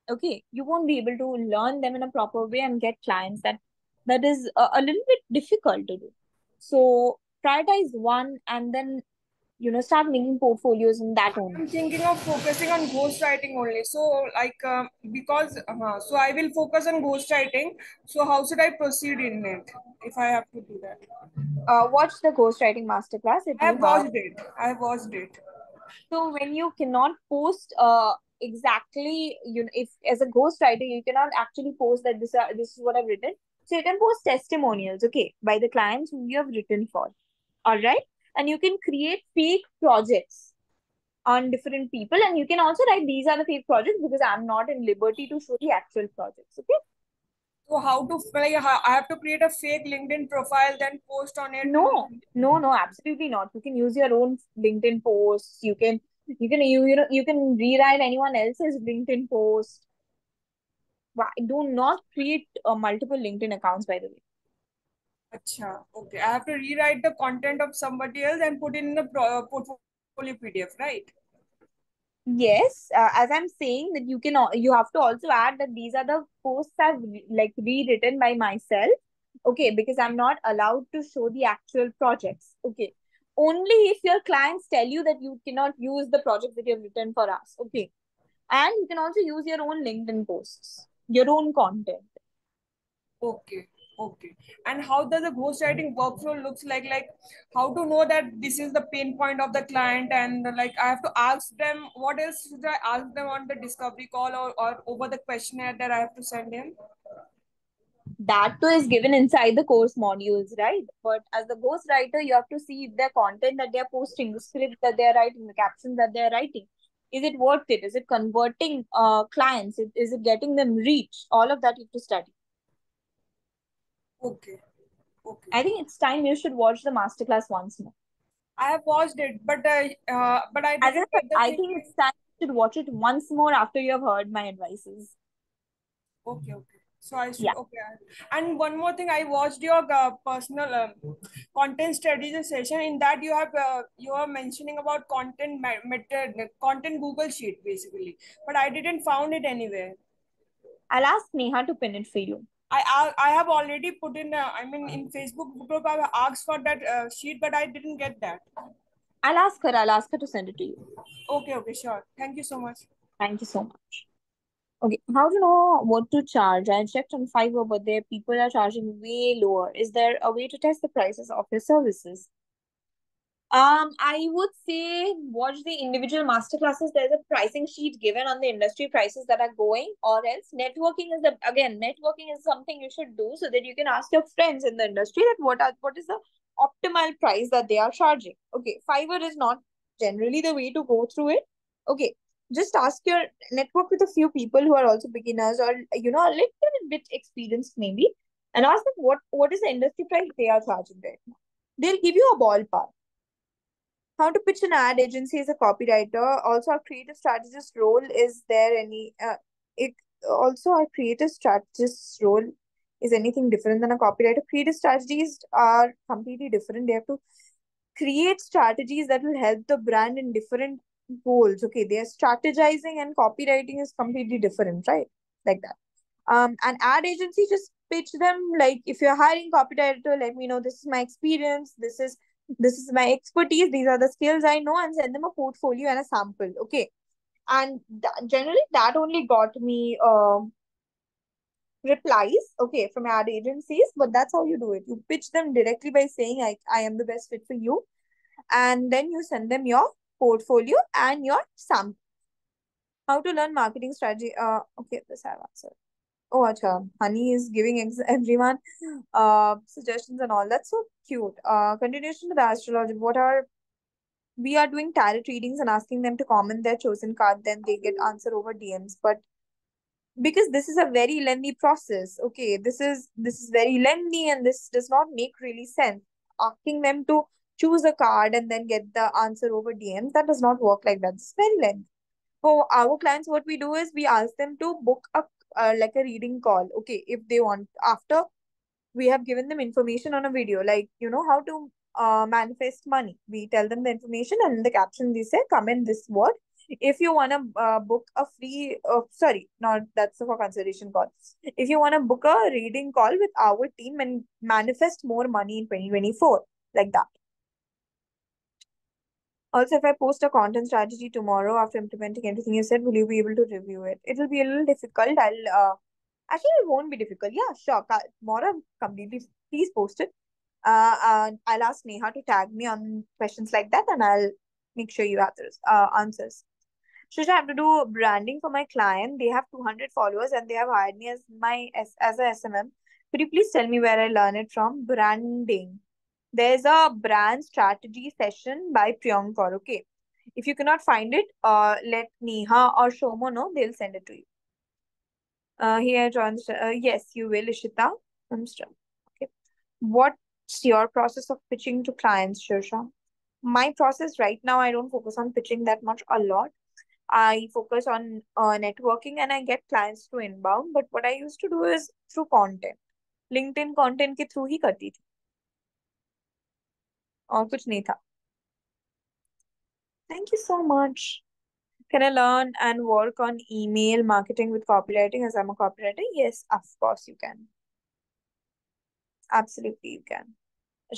Okay, you won't be able to learn them in a proper way and get clients. That is a little bit difficult to do. So prioritize one and then start making portfolios in that only. I'm thinking of focusing on ghostwriting only. So, like, because so I will focus on ghostwriting. So, how should I proceed in it if I have to do that? Watch the ghostwriting masterclass if I you have have. watched it. I have watched it. So when you cannot post exactly, if as a ghostwriter you cannot actually post that this is what I've written. So you can post testimonials, okay, by the clients who you have written for. All right. And you can create fake projects on different people, and you can also write these are the fake projects because I'm not in liberty to show the actual projects. Okay. So, how to like, I have to create a fake LinkedIn profile, then post on it. No, absolutely not. You can use your own LinkedIn posts. You can rewrite anyone else's LinkedIn post. Do not create multiple LinkedIn accounts, by the way. Acha, okay. I have to rewrite the content of somebody else and put it in the portfolio PDF, right? Yes, as I'm saying that you have to also add that these are the posts I've like rewritten by myself. Okay, because I'm not allowed to show the actual projects. Okay, only if your clients tell you that you cannot use the project that you have written for us. Okay, and you can also use your own LinkedIn posts, your own content. Okay, okay. And how does the ghostwriting workflow looks like? Like how to know that this is the pain point of the client, and like I have to ask them what else should I ask them on the discovery call, or over the questionnaire that I have to send in? That too is given inside the course modules, right? But as the ghostwriter, you have to see if the content that they're posting, the script that they're writing, the captions that they're writing, is it worth it? Is it converting clients? Is it getting them reach? All of that you have to study. Okay, okay. I think it's time you should watch the masterclass once more. I have watched it, but I As I didn't said, get the I thing. think it's time you should watch it once more after you have heard my advices. Okay, okay. So I should Yeah. okay. And one more thing, I watched your personal content strategy session. In that, you are mentioning about content method, content Google sheet basically. But I didn't found it anywhere. I'll ask Neha to pin it for you. I have already put in. I mean, in Facebook group, I have asked for that sheet, but I didn't get that. I'll ask her to send it to you. Okay, okay, sure. Thank you so much. Thank you so much. Okay, how to know what to charge? I checked on Fiverr, but there people are charging way lower. Is there a way to test the prices of your services? I would say watch the individual masterclasses. There's a pricing sheet given on the industry prices that are going, or else networking is something you should do so that you can ask your friends in the industry that what is the optimal price that they are charging. Okay, Fiverr is not generally the way to go through it. Okay, just ask your network with a few people who are also beginners or a little bit experienced maybe, and ask them what is the industry price they are charging right now. They'll give you a ballpark. How to pitch an ad agency as a copywriter. Also, our creative strategist role, is there any? It also our creative strategist role is anything different than a copywriter? Creative strategies are completely different. They have to create strategies that will help the brand in different goals. Okay, they are strategizing, and copywriting is completely different, right? Like that. An ad agency, just pitch them like, if you're hiring copywriter, let me know this is my experience, this is my expertise, these are the skills I know, and send them a portfolio and a sample. Okay, and generally that only got me replies, okay, from ad agencies. But that's how you do it. You pitch them directly by saying I am the best fit for you, and then you send them your portfolio and your sample. How to learn marketing strategy? Okay, this I have answered. Oh, acha. Honey is giving everyone suggestions and all. That's so cute. Continuation to the astrology. We are doing tarot readings and asking them to comment their chosen card, then they get answer over DMs. But because this is a very lengthy process, okay, this is very lengthy, and this does not make really sense. Asking them to choose a card and then get the answer over DMs, that does not work like that. It's very lengthy. For our clients, what we do is we ask them to book a like a reading call. Okay, if they want, after we have given them information on a video, like how to manifest money. We tell them the information, and in the caption we say comment this word if you want to book a free sorry, not that's for consultation call. If you want to book a reading call with our team and manifest more money in 2024, like that. Also, if I post a content strategy tomorrow after implementing everything you said, will you be able to review it? It will be a little difficult. Actually, it won't be difficult. Yeah, sure. Tomorrow, completely, please post it. And I'll ask Neha to tag me on questions like that, and I'll make sure you have those answers. Shusha, I have to do branding for my client. They have 200 followers and they have hired me as a SMM. Could you please tell me where I learn it from? Branding. There's a brand strategy session by Priyankar. Okay. If you cannot find it, let Neha or Shomo know. They'll send it to you. Here joins. Yes, you will, Ishita. I'm still. Okay. What's your process of pitching to clients, Shusha? My process right now, I don't focus on pitching that much a lot. I focus on networking and I get clients through inbound. But what I used to do is through content. LinkedIn content के through ही करती थी और कुछ नहीं था. Thank you so much. Can I learn and work on email marketing with copywriting as I'm a copywriter? Yes, of course you can. Absolutely you can.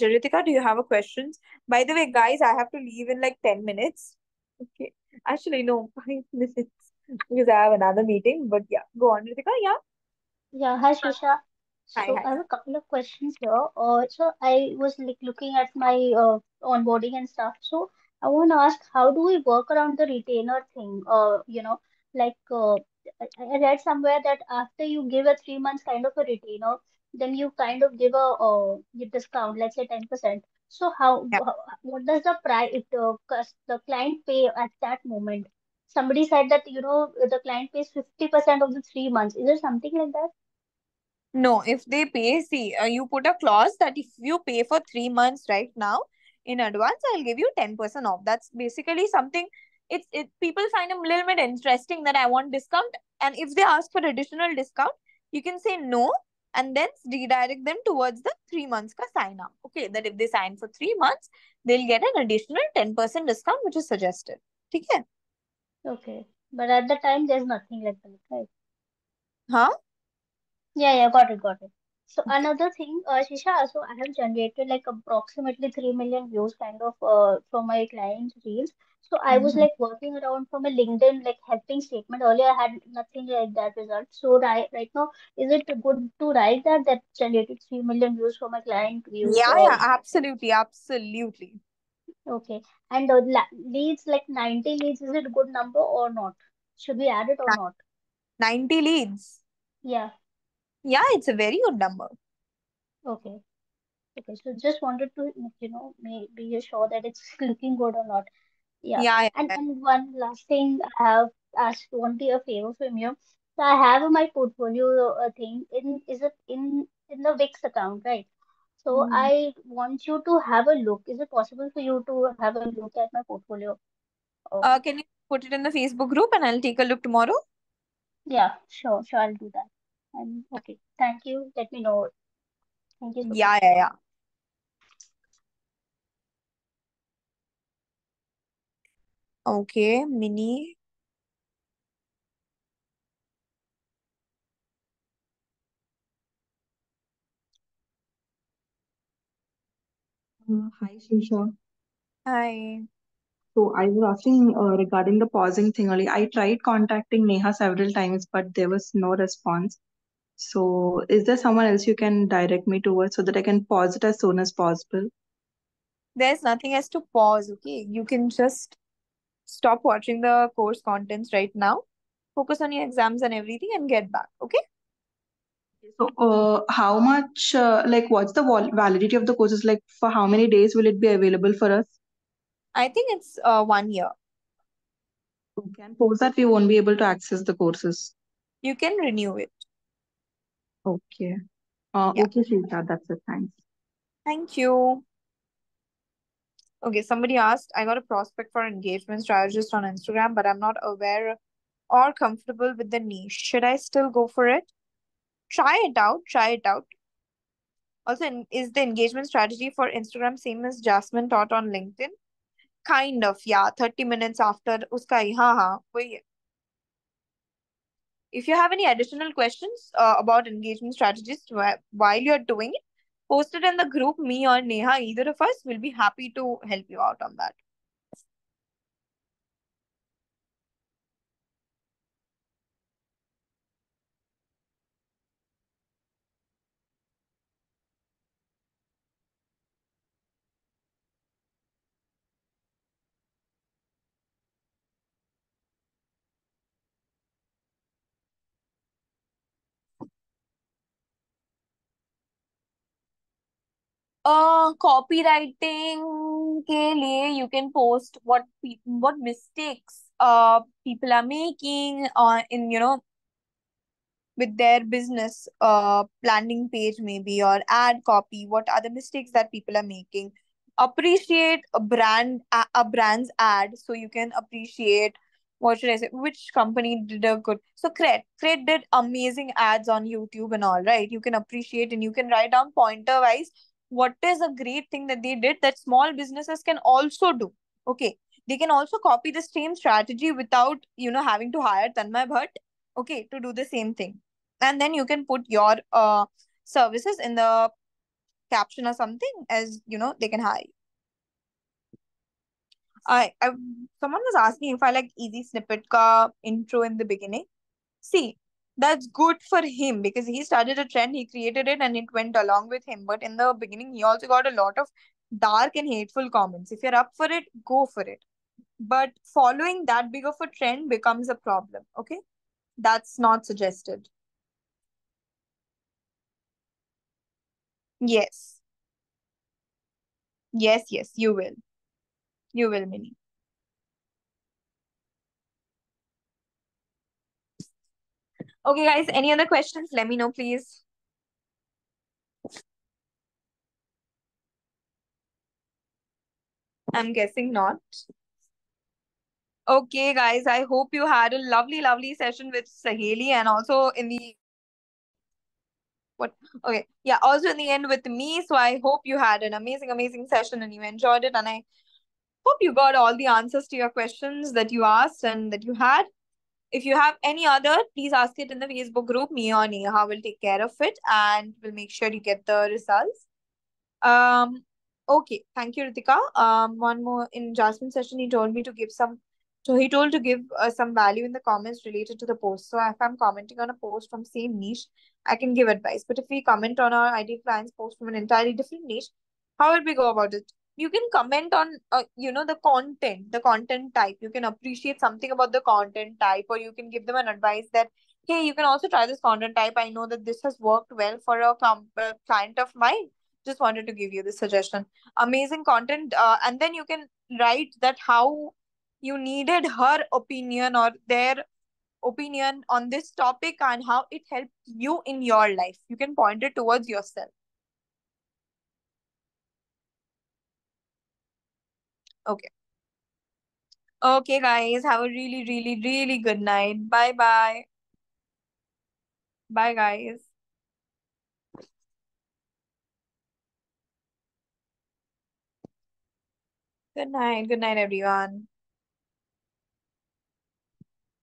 Ritika, do you have a questions? By the way, guys, I have to leave in like 10 minutes. Okay. Actually, no, 5 minutes because I have another meeting. But yeah, go on, Ritika. Yeah. Yeah, hi Shrisha. Hi, So hi. I have a couple of questions here. So I was like looking at my onboarding and stuff. So I want to ask, how do we work around the retainer thing? I read somewhere that after you give a 3 months kind of a retainer, then you kind of give a discount, let's say 10%. So what does the client pay at that moment? Somebody said that, the client pays 50% of the 3 months. Is there something like that? No, if they pay, see, you put a clause that if you pay for 3 months right now in advance, I'll give you 10% off. That's basically something people find a little bit interesting that I want discount. And if they ask for additional discount, you can say no and then redirect them towards the 3 months ka sign up. Okay, that if they sign for 3 months, they'll get an additional 10% discount, which is suggested. Okay. Okay. But at the time, there's nothing like that, right? Huh? Yeah, yeah, got it, got it. So another thing, Shisha, so I have generated like approximately 3 million views kind of from my clients' reels. So I was Okay. like working around from a LinkedIn like helping statement. Earlier I had nothing like that result. So right now, is it good to write that generated 3 million views for my client views? Yeah, yeah, absolutely, absolutely. Okay. And leads like 90 leads, is it a good number or not? Should we add it or not? 90 leads. Yeah. Yeah, it's a very good number. Okay. Okay, so just wanted to, be sure that it's looking good or not. Yeah. Yeah, yeah, And yeah. and one last thing I have asked, want a favor from you. So I have my portfolio thing in the Wix account, right? So Mhm. I want you to have a look. Is it possible for you to have a look at my portfolio? Can you put it in the Facebook group and I'll take a look tomorrow? Yeah, sure, sure, I'll do that. And okay, thank you. Let me know. Thank you so much. Yeah, yeah, yeah. Okay, mini. Hi, Shisha. Hi. So I was asking regarding the pausing thing only. I tried contacting Neha several times, but there was no response. So is there someone else you can direct me towards so that I can pause it as soon as possible? There's nothing as to pause, okay? You can just stop watching the course contents right now. Focus on your exams and everything and get back, okay? So how much, like, what's the validity of the courses? Like, for how many days will it be available for us? I think it's 1 year. Okay, and post that we won't be able to access the courses. You can renew it. Okay. Yeah. Okay, Shisha, that's it. Thanks. Thank you. Okay, somebody asked, I got a prospect for engagement strategist on Instagram, but I'm not aware or comfortable with the niche. Should I still go for it? Try it out. Try it out. Also, is the engagement strategy for Instagram same as Jasmine taught on LinkedIn? Kind of, yeah. 30 minutes after uska hi, हाँ, वही है. If you have any additional questions about engagement strategies while you're doing it, post it in the group. Me or Neha, either of us will be happy to help you out on that. copywriting के लिए you can post what mistakes people are making in with their business planning page maybe, or ad copy, what are the mistakes that people are making. Appreciate a brand's ad, so you can appreciate, what should I say, which company did a good. So Cred did amazing ads on YouTube and all, right? You can appreciate and you can write down pointer wise what is a great thing that they did that small businesses can also do. Okay, they can also copy the same strategy without having to hire Tanmay Bhatt, okay, to do the same thing. And then you can put your services in the caption or something, as they can hire you. I Someone was asking if I like easy snippet ka intro in the beginning. See, that's good for him because he started a trend, he created it, and it went along with him. But in the beginning, he also got a lot of dark and hateful comments. If you're up for it, go for it. But following that big of a trend becomes a problem. Okay, that's not suggested. Yes, yes, you will. You will, Minnie. Okay, guys, any other questions? Let me know, please. I'm guessing not. Okay, guys, I hope you had a lovely, lovely session with Saheli, and also in the what? Okay, yeah, also in the end with me. So I hope you had an amazing, amazing session and you enjoyed it, and I hope you got all the answers to your questions that you asked and that you had. If you have any other, please ask it in the Facebook group. Me or Neha will take care of it and we'll make sure you get the results. Um, okay, thank you, Ritika. One more in Jasmine's session, he told me to give some. So he told to give some value in the comments related to the post. So if I'm commenting on a post from same niche, I can give advice. But if we comment on our ideal client's post from an entirely different niche, how would we go about it? You can comment on, the content type. You can appreciate something about the content type, or you can give them an advice that, hey, you can also try this content type. I know that this has worked well for a client of mine, just wanted to give you this suggestion. Amazing content. And then you can write that how you needed her opinion or their opinion on this topic and how it helped you in your life. You can point it towards yourself. Okay. Okay, guys. Have a really, really, really good night. Bye bye. Bye, guys. Good night. Good night, everyone.